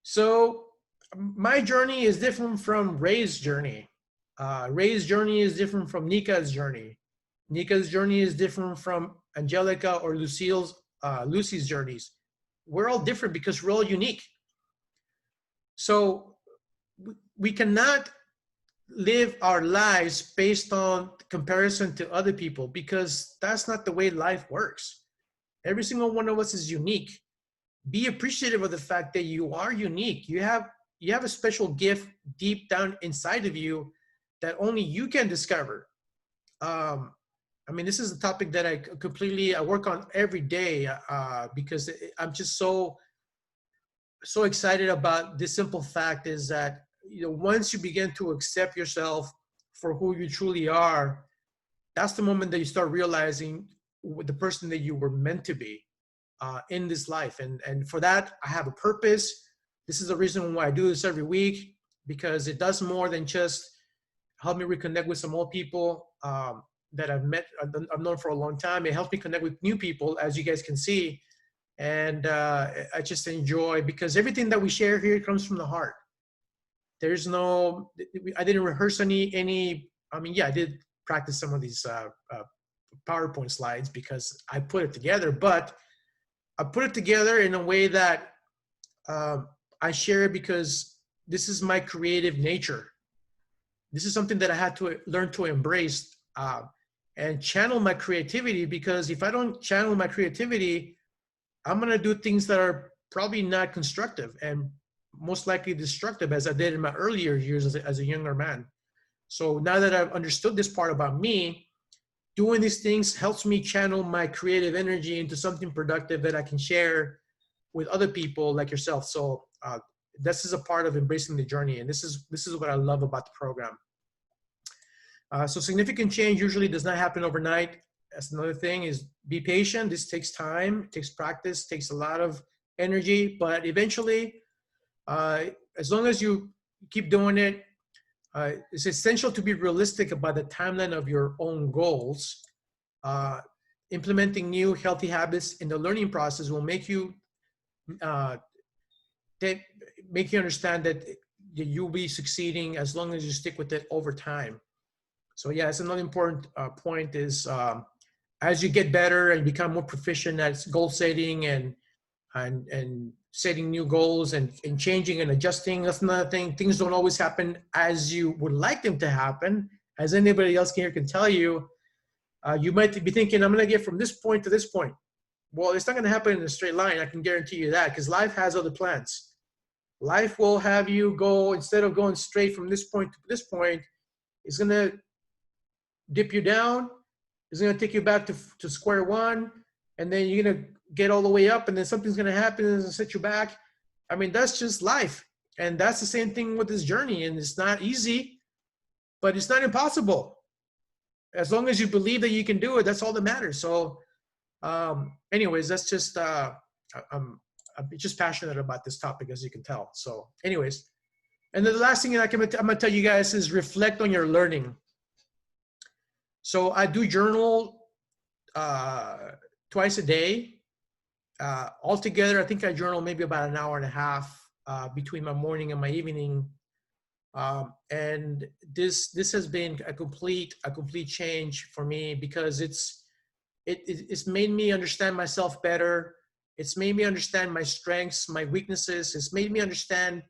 So my journey is different from Ray's journey. Ray's journey is different from Nika's journey. Nika's journey is different from Angelica or Lucy's journeys. We're all different because we're all unique. So we cannot live our lives based on comparison to other people, because that's not the way life works. Every single one of us is unique. Be appreciative of the fact that you are unique. You have a special gift deep down inside of you that only you can discover. I mean, this is a topic that I work on every day because I'm just so excited about this simple fact, is that, you know, once you begin to accept yourself for who you truly are, that's the moment that you start realizing the person that you were meant to be in this life. And for that, I have a purpose. This is the reason why I do this every week, because it does more than just help me reconnect with some old people that I've known for a long time. It helps me connect with new people, as you guys can see. And I just enjoy, because everything that we share here comes from the heart. There's no, I didn't rehearse any, I mean, yeah, I did practice some of these PowerPoint slides because I put it together, but I put it together in a way that I share it because this is my creative nature. This is something that I had to learn to embrace and channel my creativity, because if I don't channel my creativity, I'm going to do things that are probably not constructive and most likely destructive, as I did in my earlier years as a younger man. So now that I've understood this part about me, doing these things helps me channel my creative energy into something productive that I can share with other people like yourself. So this is a part of embracing the journey. And this is what I love about the program. So significant change usually does not happen overnight. That's another thing, is be patient. This takes time, it takes practice, takes a lot of energy, but eventually, as long as you keep doing it, it's essential to be realistic about the timeline of your own goals. Implementing new healthy habits in the learning process will make you understand that you'll be succeeding as long as you stick with it over time. So yeah, it's another important point is as you get better and become more proficient at goal setting and setting new goals and changing and adjusting, that's another thing. Things don't always happen as you would like them to happen. As anybody else here can tell you, you might be thinking, I'm going to get from this point to this point. Well, it's not going to happen in a straight line. I can guarantee you that, because life has other plans. Life will have you go, instead of going straight from this point to this point, it's going to dip you down. It's going to take you back to square one. And then you're going to get all the way up, and then something's going to happen and set you back. I mean, that's just life. And that's the same thing with this journey. And it's not easy, but it's not impossible. As long as you believe that you can do it, that's all that matters. So anyways, that's just, I'm just passionate about this topic, as you can tell. So anyways, and then the last thing that I'm gonna tell you guys is reflect on your learning. So I do journal twice a day. Altogether, I think I journal maybe about an hour and a half between my morning and my evening. And this has been a complete change for me, because it's made me understand myself better. It's made me understand my strengths, my weaknesses. It's made me understand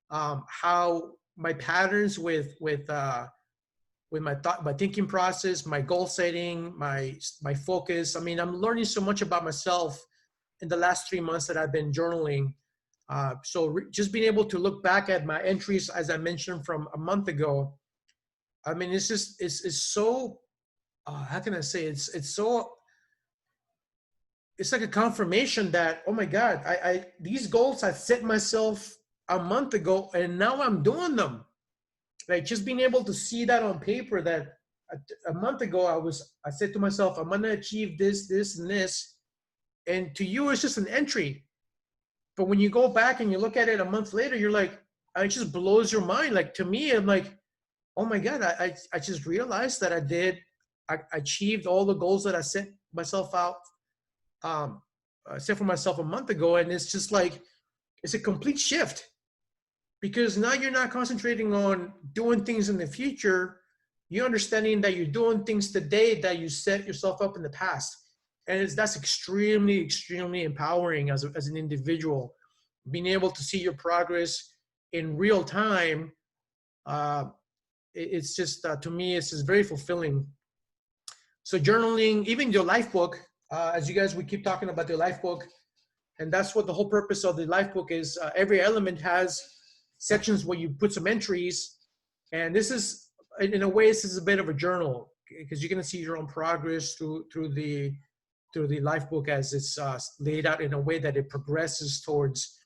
how my patterns with my thought, my thinking process, my goal setting, my focus. I mean, I'm learning so much about myself in the last 3 months that I've been journaling. Just being able to look back at my entries, as I mentioned from a month ago, I mean, it's so, how can I say, it's so, it's like a confirmation that, oh my God, these goals I set myself a month ago and now I'm doing them. Like just being able to see that on paper that a month ago I said to myself, I'm gonna achieve this, this, and this. And to you, it's just an entry. But when you go back and you look at it a month later, you're like, it just blows your mind. Like to me, I'm like, oh my God, I just realized that I achieved all the goals that I set myself out, set for myself a month ago. And it's just like, it's a complete shift because now you're not concentrating on doing things in the future. You're understanding that you're doing things today that you set yourself up in the past. And that's extremely, extremely empowering as an individual. Being able to see your progress in real time, it's just, to me, it's just very fulfilling. So journaling, even your life book, as you guys, we keep talking about the life book, and that's what the whole purpose of the life book is. Every element has sections where you put some entries, and this is, in a way, this is a bit of a journal because you're going to see your own progress through the life book as it's laid out in a way that it progresses towards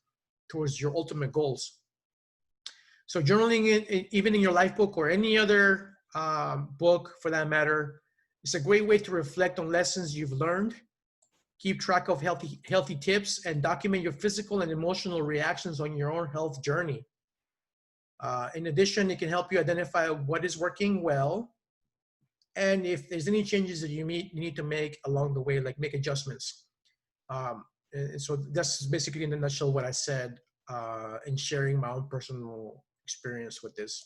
your ultimate goals. So journaling, even in your life book or any other book for that matter, it's a great way to reflect on lessons you've learned, keep track of healthy tips, and document your physical and emotional reactions on your own health journey. In addition, it can help you identify what is working well, and if there's any changes that you need to make along the way, like make adjustments. And so that's basically in a nutshell what I said in sharing my own personal experience with this.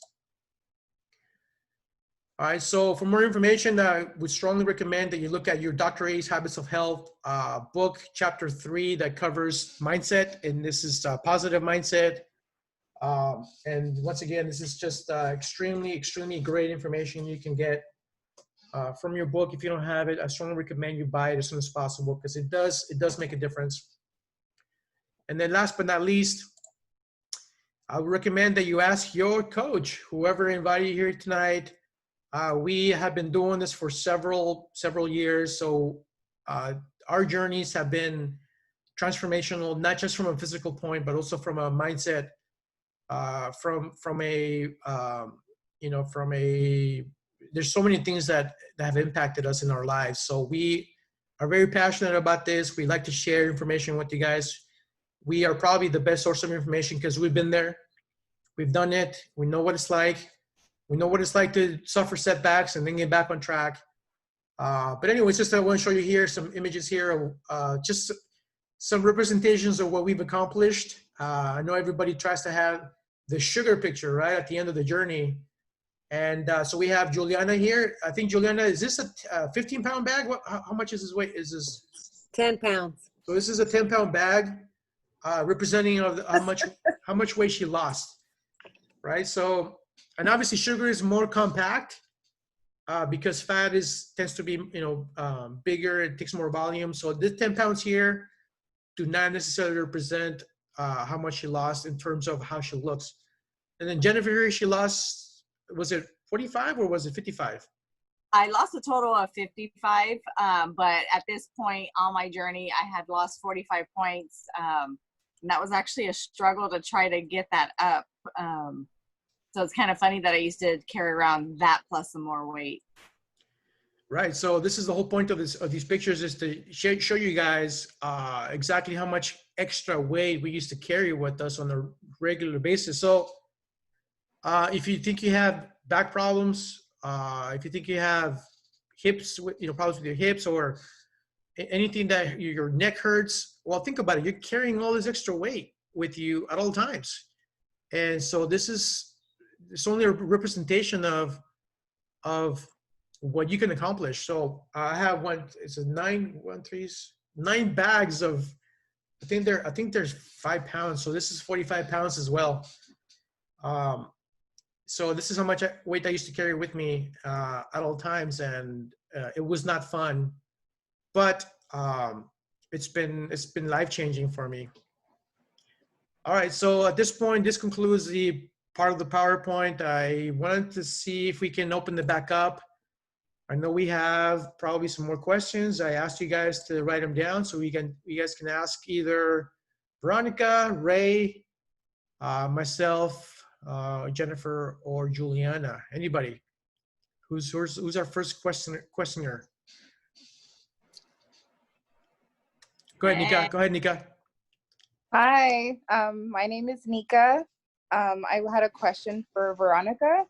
All right, so for more information, I would strongly recommend that you look at your Dr. A's Habits of Health book, chapter 3, that covers mindset, and this is positive mindset. And once again, this is just extremely, extremely great information you can get from your book. If you don't have it, I strongly recommend you buy it as soon as possible because it does make a difference. And then last but not least, I would recommend that you ask your coach, whoever invited you here tonight. We have been doing this for several years. So our journeys have been transformational, not just from a physical point, but also from a mindset, there's so many things that have impacted us in our lives. So we are very passionate about this. We like to share information with you guys. We are probably the best source of information because we've been there. We've done it. We know what it's like. We know what it's like to suffer setbacks and then get back on track. But anyways, just I want to show you here some images here, just some representations of what we've accomplished. I know everybody tries to have the sugar picture right at the end of the journey. And so we have Juliana here. I think, Juliana, is this a 15-pound bag? How much is this weight? Is this 10 pounds? So this is a 10-pound bag representing of how much weight she lost, right? So, and obviously sugar is more compact because fat tends to be bigger. It takes more volume. So this 10 pounds here do not necessarily represent how much she lost in terms of how she looks. And then Jennifer here, she lost, was it 45 or was it 55? I lost a total of 55, but at this point on my journey, I had lost 45 points. And that was actually a struggle to try to get that up. So it's kind of funny that I used to carry around that plus some more weight. Right. So this is the whole point of these pictures, is to show you guys exactly how much extra weight we used to carry with us on a regular basis. So if you think you have back problems, if you think you have hips, problems with your hips or anything that your neck hurts, well, think about it. You're carrying all this extra weight with you at all times. And so it's only a representation of what you can accomplish. So I have it's a 9 bags of, I think there's 5 pounds. So this is 45 pounds as well. So this is how much weight I used to carry with me at all times, and it was not fun, but it's been life changing for me. All right, so at this point, this concludes the part of the PowerPoint. I wanted to see if we can open it back up. I know we have probably some more questions. I asked you guys to write them down so you guys can ask either Veronica, Ray, myself, Jennifer, or Juliana. Anybody? Who's our first questioner? Go ahead, Nika. Go ahead, Nika. Hi, my name is Nika. I had a question for Veronica.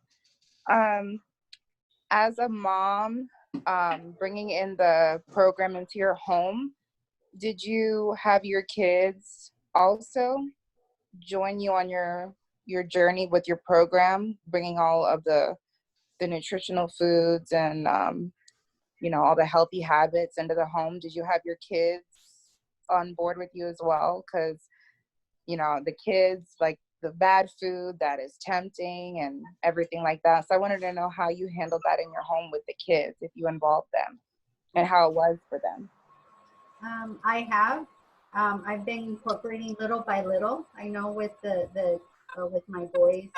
As a mom, bringing in the program into your home, did you have your kids also join you on your journey with your program, bringing all of the nutritional foods and you know, all the healthy habits into the home? Did you have your kids on board with you as well? Because you know, the kids like the bad food that is tempting and everything like that. So I wanted to know how you handled that in your home with the kids, if you involved them, and how it was for them. I have. I've been incorporating little by little. I know with with my boys,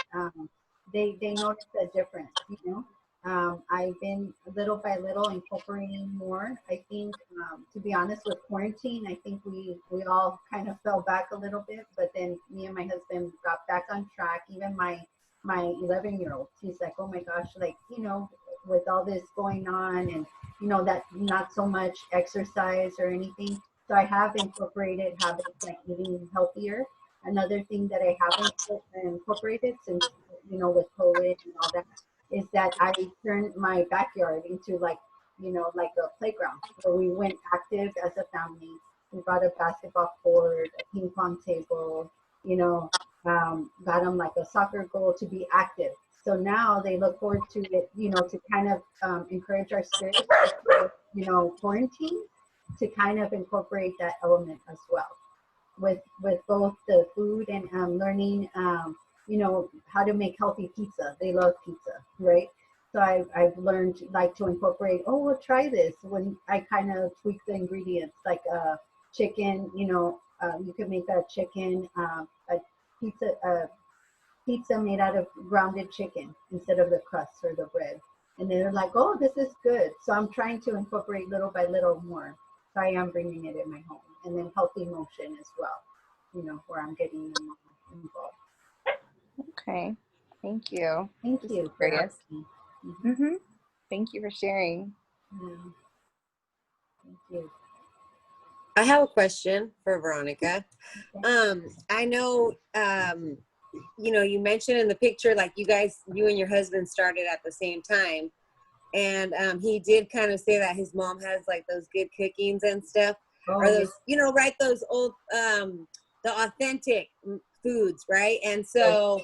they notice a difference. You know, I've been little by little incorporating more. I think, to be honest, with quarantine, I think we all kind of fell back a little bit. But then me and my husband got back on track. Even my 11-year-old, he's like, oh my gosh, like, you know, with all this going on and you know that not so much exercise or anything. So I have incorporated habits like eating healthier. Another thing that I haven't incorporated since, you know, with COVID and all that, is that I turned my backyard into like, you know, like a playground where we went active as a family. We brought a basketball court, a ping pong table, you know, got them like a soccer goal to be active. So now they look forward to it, you know, to kind of encourage our spirit, you know, quarantine, to kind of incorporate that element as well with both the food and learning, you know, how to make healthy pizza. They love pizza, right? So I've learned like to incorporate, oh, we'll try this when I kind of tweak the ingredients, like chicken, you know, you could make a chicken, a pizza made out of grounded chicken instead of the crust or the bread. And they're like, oh, this is good. So I'm trying to incorporate little by little more. So I am bringing it in my home. And then healthy motion as well, you know, where I'm getting them involved. Okay, thank you. Thank This you is for great. asking. Mhm. Mm-hmm. Thank you for sharing. Yeah. Thank you. I have a question for Veronica. Okay. I know, you know, you mentioned in the picture, like you and your husband started at the same time. And he did kind of say that his mom has like those good cookings and stuff. Oh, Or those, you know, right, those old, the authentic foods, right? And so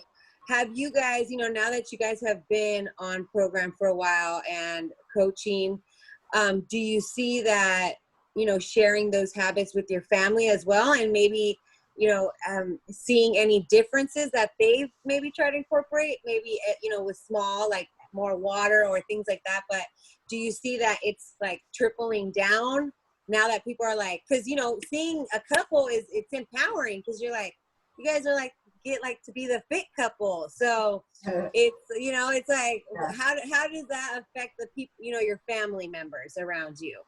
have you guys, you know, now that you guys have been on program for a while and coaching, do you see that, you know, sharing those habits with your family as well, and maybe, you know, seeing any differences that they've maybe tried to incorporate, maybe, you know, with small, like more water or things like that, but do you see that it's like trickling down now that people are like, because, you know, seeing a couple it's empowering, because you're like, you guys are like, get like to be the fit couple. So it's, you know, it's like, how does that affect the people, you know, your family members around you?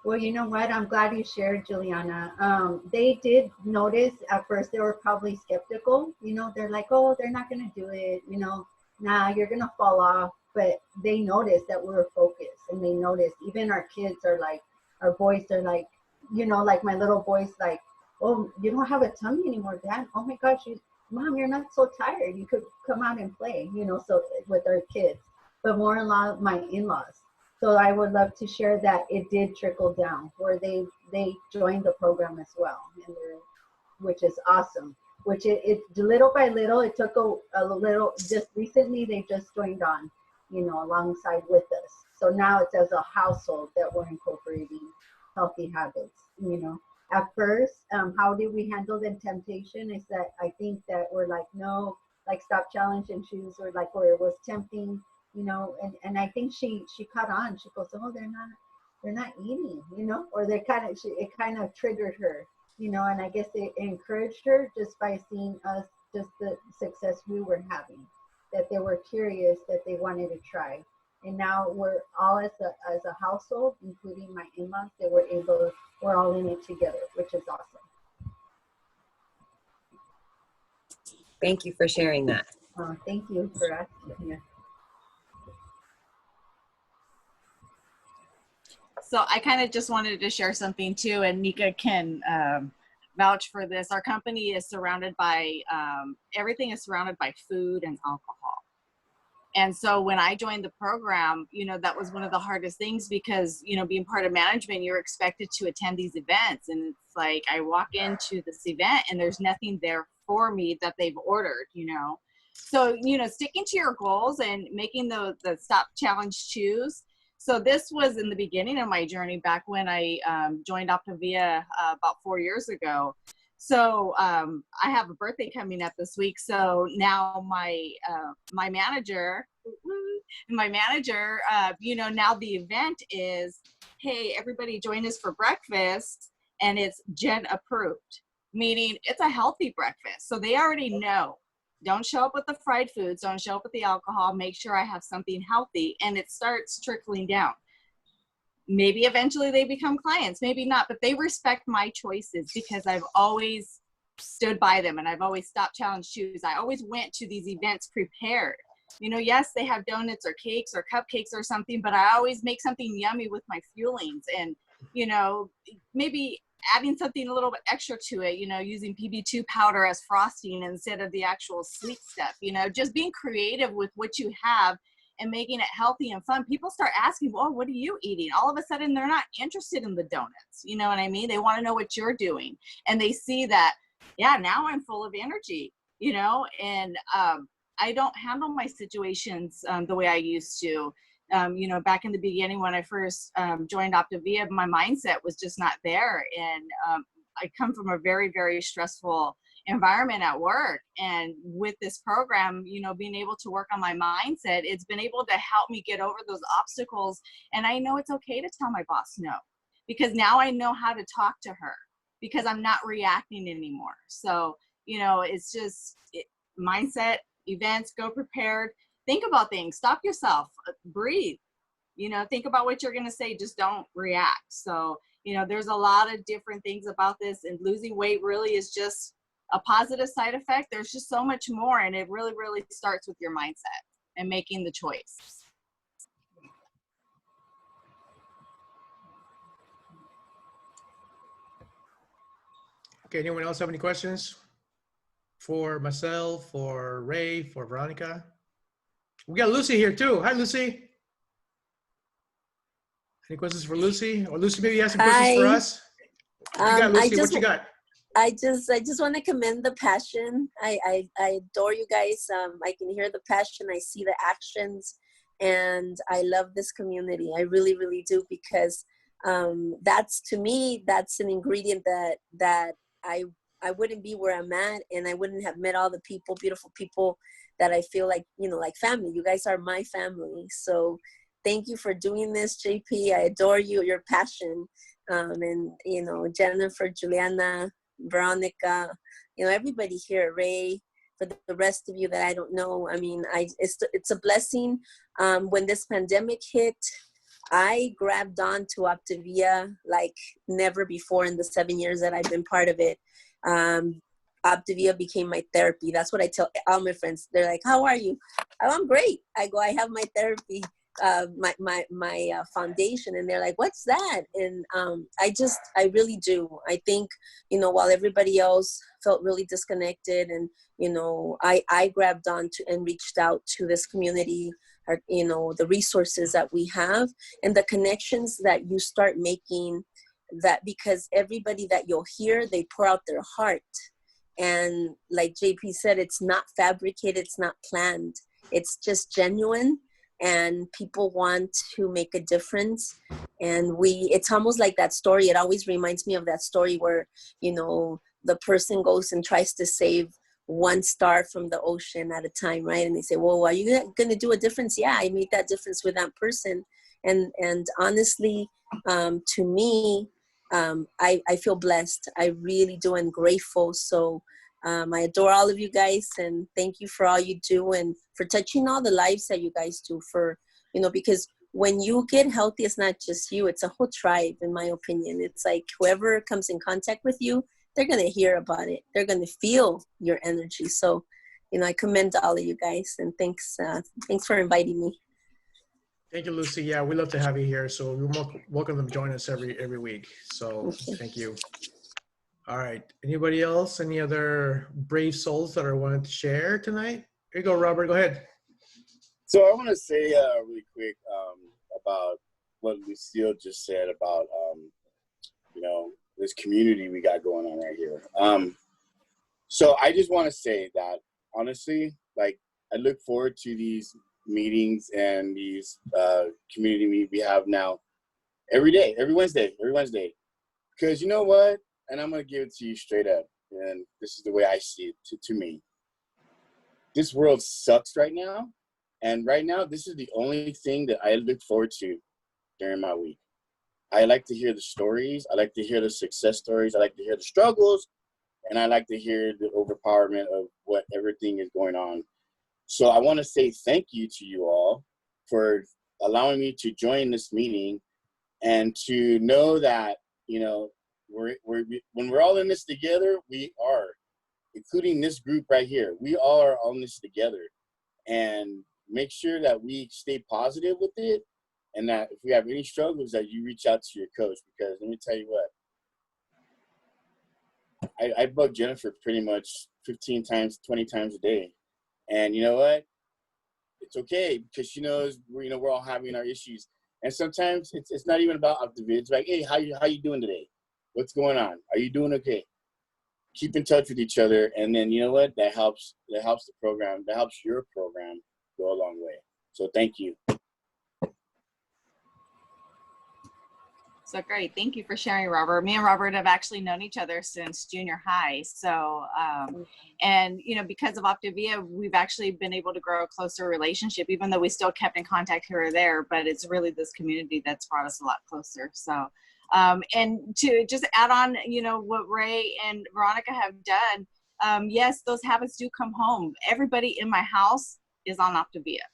Well, you know what? I'm glad you shared, Juliana. They did notice at first. They were probably skeptical. You know, they're like, oh, they're not going to do it. You know, nah, you're going to fall off. But they noticed that we were focused, and they noticed even our kids are like, our boys are like, you know, like my little boy's like, oh, you don't have a tummy anymore, Dad. Oh my gosh, Mom, you're not so tired. You could come out and play, you know, so with our kids, but more in law, my in-laws. So I would love to share that it did trickle down where they joined the program as well, and which is awesome. Which it little by little, it took a little. Just recently, they just joined on, alongside with us. So now it's as a household that we're incorporating healthy habits. At first, how did we handle the temptation is that I think that we're like, no, like stop challenge and choose, or like where it was tempting, and I think she caught on. She goes, oh, they're not eating, or it kind of triggered her, and I guess it encouraged her just by seeing us, just the success we were having, that they were curious, that they wanted to try. And now we're all as a household, including my in-laws, that we're all in it together, which is awesome. Thank you for sharing that. Thank you for asking. Yeah. So I kind of just wanted to share something too, and Nika can vouch for this. Our company is surrounded by, everything is surrounded by food and alcohol. And so when I joined the program, that was one of the hardest things because, being part of management, you're expected to attend these events. And it's like, I walk into this event and there's nothing there for me that they've ordered, So, sticking to your goals and making the stop, challenge, choose. So this was in the beginning of my journey back when I joined Optavia about 4 years ago. So I have a birthday coming up this week. So now my manager, now the event is, hey, everybody join us for breakfast, and it's Jen approved, meaning it's a healthy breakfast. So they already know. Don't show up with the fried foods. Don't show up with the alcohol. Make sure I have something healthy. And it starts trickling down. Maybe eventually they become clients, maybe not, but they respect my choices because I've always stood by them and I've always stopped, challenge, choose. I always went to these events prepared. Yes, they have donuts or cakes or cupcakes or something, but I always make something yummy with my fuelings and, maybe adding something a little bit extra to it, using PB2 powder as frosting instead of the actual sweet stuff, just being creative with what you have and making it healthy and fun. People start asking, well, what are you eating? All of a sudden, they're not interested in the donuts. You know what I mean? They want to know what you're doing. And they see that, yeah, now I'm full of energy, and I don't handle my situations the way I used to. Back in the beginning when I first joined Optavia, my mindset was just not there. And I come from a very, very stressful environment at work. And with this program, being able to work on my mindset, it's been able to help me get over those obstacles. And I know it's okay to tell my boss no, because now I know how to talk to her because I'm not reacting anymore. So, it's just mindset, events, go prepared, think about things, stop yourself, breathe, think about what you're going to say, just don't react. So, there's a lot of different things about this, and losing weight really is just a positive side effect. There's just so much more, and it really, really starts with your mindset and making the choice. Okay, anyone else have any questions for myself, for Ray, for Veronica? We got Lucy here too. Hi, Lucy. Any questions for Lucy? Or Lucy, maybe you have some questions for us? What you got, Lucy? What you got? I just want to commend the passion. I adore you guys. I can hear the passion. I see the actions, and I love this community. I really, really do, because that's, to me, that's an ingredient that I wouldn't be where I'm at, and I wouldn't have met all the people, beautiful people that I feel like, like family. You guys are my family. So thank you for doing this, JP. I adore you, your passion. And, Jennifer, Juliana, Veronica, everybody here, Ray, for the rest of you that I don't know. I mean, it's a blessing. When this pandemic hit, I grabbed on to Optavia like never before in the 7 years that I've been part of it. Optavia became my therapy. That's what I tell all my friends. They're like, how are you? Oh, I'm great. I go, I have my therapy, my foundation. And they're like, what's that? And I really do. I think, while everybody else felt really disconnected, and, I grabbed on to and reached out to this community, or, the resources that we have and the connections that you start making, that because everybody that you'll hear, they pour out their heart. And like JP said, it's not fabricated, it's not planned, it's just genuine. and people want to make a difference. And it's almost like that story. It always reminds me of that story where, you know, the person goes and tries to save one star from the ocean at a time, right? And they say, well, are you going to do a difference? Yeah, I made that difference with that person. And honestly, to me, I feel blessed. I really do, and grateful. So I adore all of you guys, and thank you for all you do and for touching all the lives that you guys do, for, you know, because when you get healthy, it's not just you, it's a whole tribe, in my opinion. It's like whoever comes in contact with you, they're going to hear about it. They're going to feel your energy. So, you know, I commend all of you guys, and thanks for inviting me. Thank you, Lucy. Yeah, we love to have you here. So you're welcome to join us every week. So thank you. All right. Anybody else? Any other brave souls that are wanting to share tonight? Here you go, Robert. Go ahead. So I want to say really quick about what Lucille just said about, you know, this community we got going on right here. So I just want to say that, honestly, like, I look forward to these meetings and these community meetings we have now every day, every Wednesday. Because you know what? And I'm going to give it to you straight up. And this is the way I see it to me. This world sucks right now. And right now, this is the only thing that I look forward to during my week. I like to hear the stories. I like to hear the success stories. I like to hear the struggles. And I like to hear the overpowerment of what everything is going on. So I want to say thank you to you all for allowing me to join this meeting, and to know that, you know, when we're all in this together, we are, including this group right here, we all are on this together. And make sure that we stay positive with it, and that if we have any struggles, that you reach out to your coach. Because let me tell you what, I bug Jennifer pretty much 15 times, 20 times a day. And you know what? It's okay, because she knows we're all having our issues. And sometimes it's not even about Optavia. It's like, hey, how you doing today? What's going on? Are you doing okay? Keep in touch with each other, and then you know what? That helps the program. That helps your program go a long way. So thank you. So great. Thank you for sharing, Robert. Me and Robert have actually known each other since junior high. So, and, you know, because of Optavia, we've actually been able to grow a closer relationship, even though we still kept in contact here or there. But it's really this community that's brought us a lot closer. So, and to just add on, you know, what Ray and Veronica have done, yes, those habits do come home. Everybody in my house is on Optavia.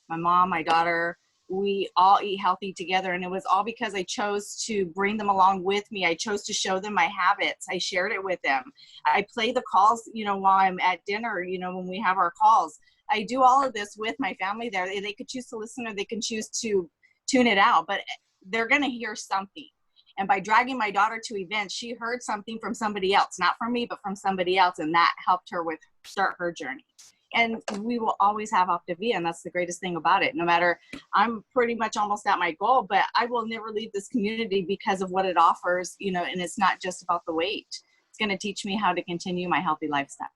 My mom, my daughter, we all eat healthy together. And it was all because I chose to bring them along with me. I chose to show them my habits. I shared it with them. I play the calls, you know, while I'm at dinner, you know, when we have our calls. I do all of this with my family there. They could choose to listen, or they can choose to tune it out, but they're going to hear something. And by dragging my daughter to events, she heard something from somebody else, not from me, but from somebody else. And that helped her start her journey. And we will always have Optavia, and that's the greatest thing about it. No matter, I'm pretty much almost at my goal, but I will never leave this community because of what it offers, you know, and it's not just about the weight. It's going to teach me how to continue my healthy lifestyle.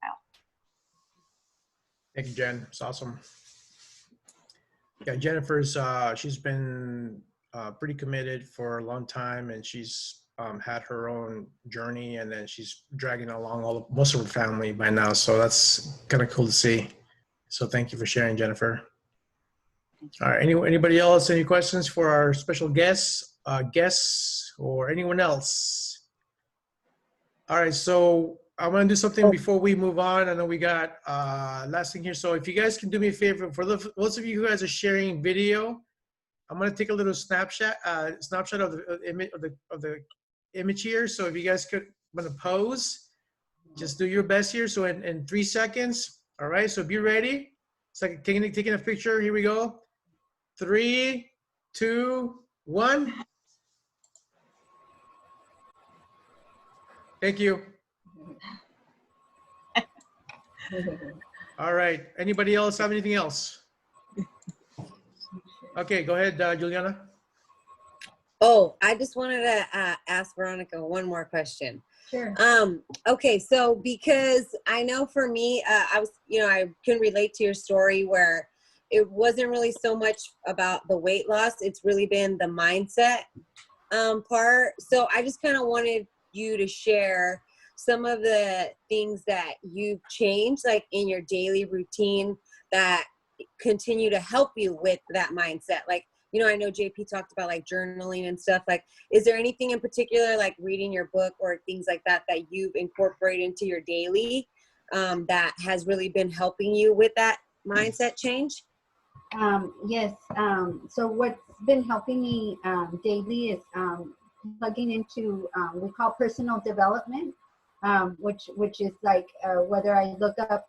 Thank you, Jen. It's awesome. Yeah, Jennifer's, she's been pretty committed for a long time, and she's had her own journey, and then she's dragging along most of her family by now. So that's kind of cool to see. So thank you for sharing, Jennifer. All right, anybody else? Any questions for our special guests, or anyone else? All right, so I want to do something before we move on. I know we got last thing here. So if you guys can do me a favor, for those of you who guys are sharing video, I'm going to take a little snapshot of the image here. So if you guys could, I'm going to pose, just do your best here. So in 3 seconds. All right, so be ready. It's like taking a picture. Here we go. 3, 2, 1. Thank you. All right. Anybody else have anything else? Okay, go ahead, Juliana. Oh, I just wanted to ask Veronica one more question. Sure. Okay, so because I know for me, I can relate to your story where it wasn't really so much about the weight loss. It's really been the mindset part. So I just kind of wanted you to share some of the things that you've changed, like in your daily routine, that continue to help you with that mindset. Like, you know, I know JP talked about like journaling and stuff. Like, is there anything in particular, like reading your book or things like that, that you've incorporated into your daily that has really been helping you with that mindset change? Yes. So what's been helping me daily is plugging into we call personal development, which is like whether I look up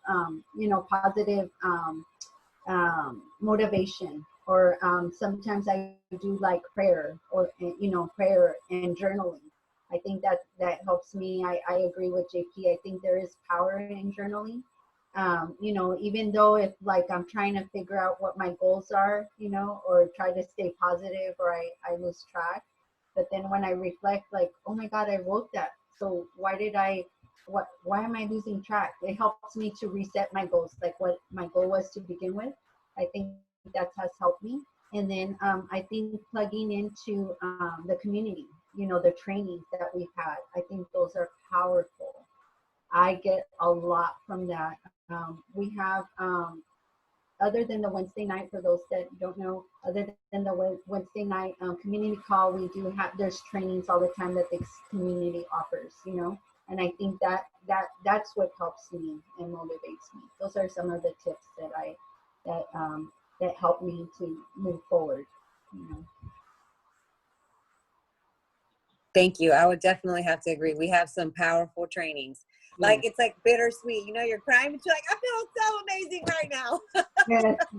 you know, positive motivation, or sometimes I do like prayer, or you know, prayer and journaling. I think that helps me. I agree with JP. I think there is power in journaling. You know, even though if like I'm trying to figure out what my goals are, you know, or try to stay positive, or I lose track. But then when I reflect, like, oh my God, I wrote that. So why am I losing track? It helps me to reset my goals, like what my goal was to begin with. I think that has helped me. And then I think plugging into the community, you know, the trainings that we've had, I think those are powerful. I get a lot from that. We have, other than the Wednesday night, for those that don't know, other than the Wednesday night community call, we do have, there's trainings all the time that the community offers, you know, and I think that's what helps me and motivates me. Those are some of the tips that help me to move forward, you know. Thank you. I would definitely have to agree. We have some powerful trainings. Like, it's like bittersweet. You know, you're crying, but you're like, I feel so amazing right now.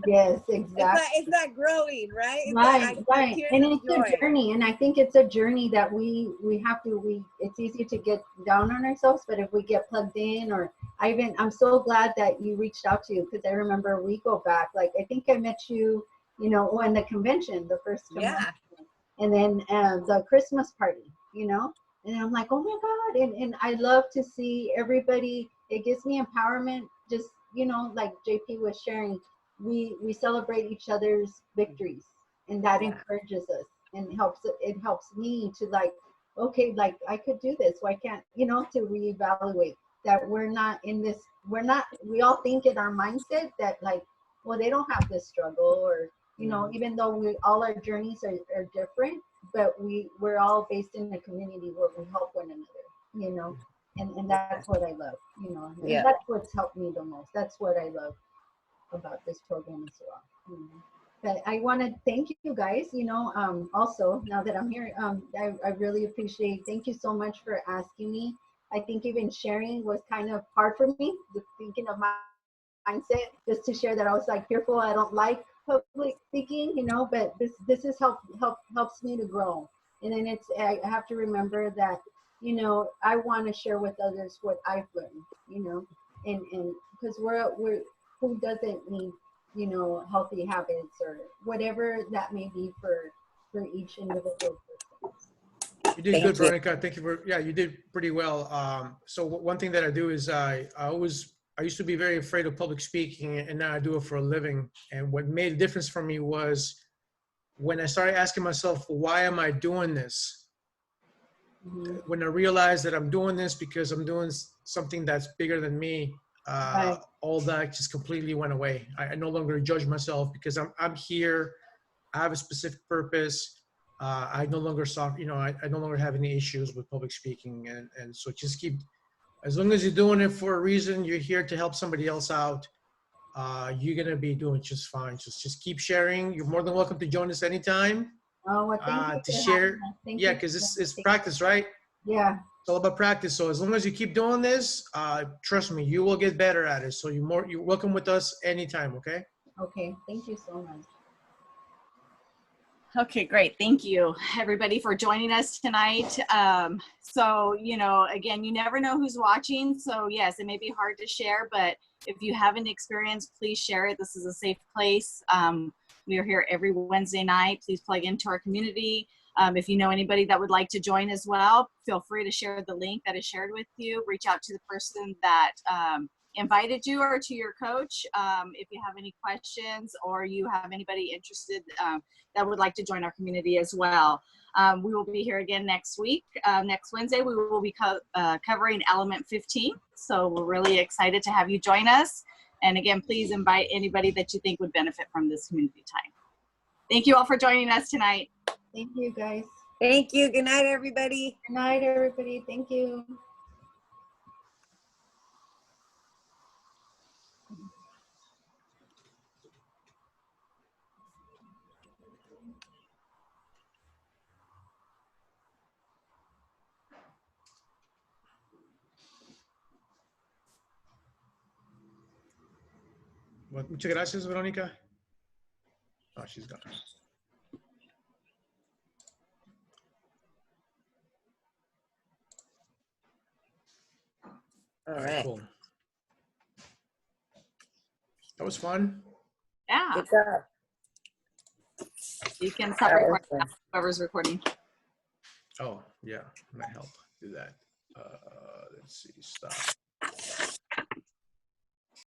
Yes, exactly. It's not growing, right? It's Right. And it's joy. a journey. And I think it's a journey that we have to, it's easy to get down on ourselves, but if we get plugged in, or I'm so glad that you reached out to you, because I remember we go back, like, I think I met you, you know, when the convention, the first convention. Yeah. And then the Christmas party, you know, and I'm like, oh my God. And I love to see everybody. It gives me empowerment. Just, you know, like JP was sharing, we celebrate each other's victories, and that encourages us, and it helps me to, like, okay, like, I could do this. Why can't, you know, to reevaluate that we're not in this, we all think in our mindset that, like, well, they don't have this struggle, or, you know, even though all our journeys are different, but we're all based in a community where we help one another, you know, and that's what I love, you know, and that's what's helped me the most. That's what I love about this program as well. You know. But I want to thank you guys, you know, also, now that I'm here, I really appreciate, thank you so much for asking me. I think even sharing was kind of hard for me, thinking of my mindset, just to share that I was like fearful. I don't like public speaking, you know, but this is helps me to grow. And then I have to remember that, you know, I want to share with others what I've learned, you know, and because we're who doesn't need, you know, healthy habits or whatever that may be for each individual person. You did good, Veronica. Thank you for, yeah, you did pretty well. So one thing that I do is I used to be very afraid of public speaking, and now I do it for a living. And what made a difference for me was when I started asking myself, why am I doing this? Mm-hmm. When I realized that I'm doing this because I'm doing something that's bigger than me, Right. all that just completely went away. I no longer judge myself because I'm here. I have a specific purpose. I no longer I no longer have any issues with public speaking. And so just keep, as long as you're doing it for a reason, you're here to help somebody else out, you're going to be doing just fine. Just keep sharing. You're more than welcome to join us anytime. Oh, well, thank you To for share. having us. Thank Yeah, you. because it's practice, right? Yeah. It's all about practice. So as long as you keep doing this, trust me, you will get better at it. So you're welcome with us anytime, okay? Okay, thank you so much. Okay, great. Thank you, everybody, for joining us tonight. So, you know, again, you never know who's watching. So, yes, it may be hard to share, but if you have an experience, please share it. This is a safe place. We are here every Wednesday night. Please plug into our community. If you know anybody that would like to join as well, feel free to share the link that is shared with you. Reach out to the person that invited you or to your coach if you have any questions or you have anybody interested that would like to join our community as well. We will be here again next week. Next Wednesday, we will be covering element 15. So we're really excited to have you join us. And again, please invite anybody that you think would benefit from this community time. Thank you all for joining us tonight. Thank you, guys. Thank you. Good night, everybody. Good night, everybody. Thank you. Muchas gracias, Verónica. Oh, she's gone. All right. Cool. That was fun. Yeah, Good job. you can stop recording now, whoever's recording. Oh, yeah, might help do that. Let's see, stop.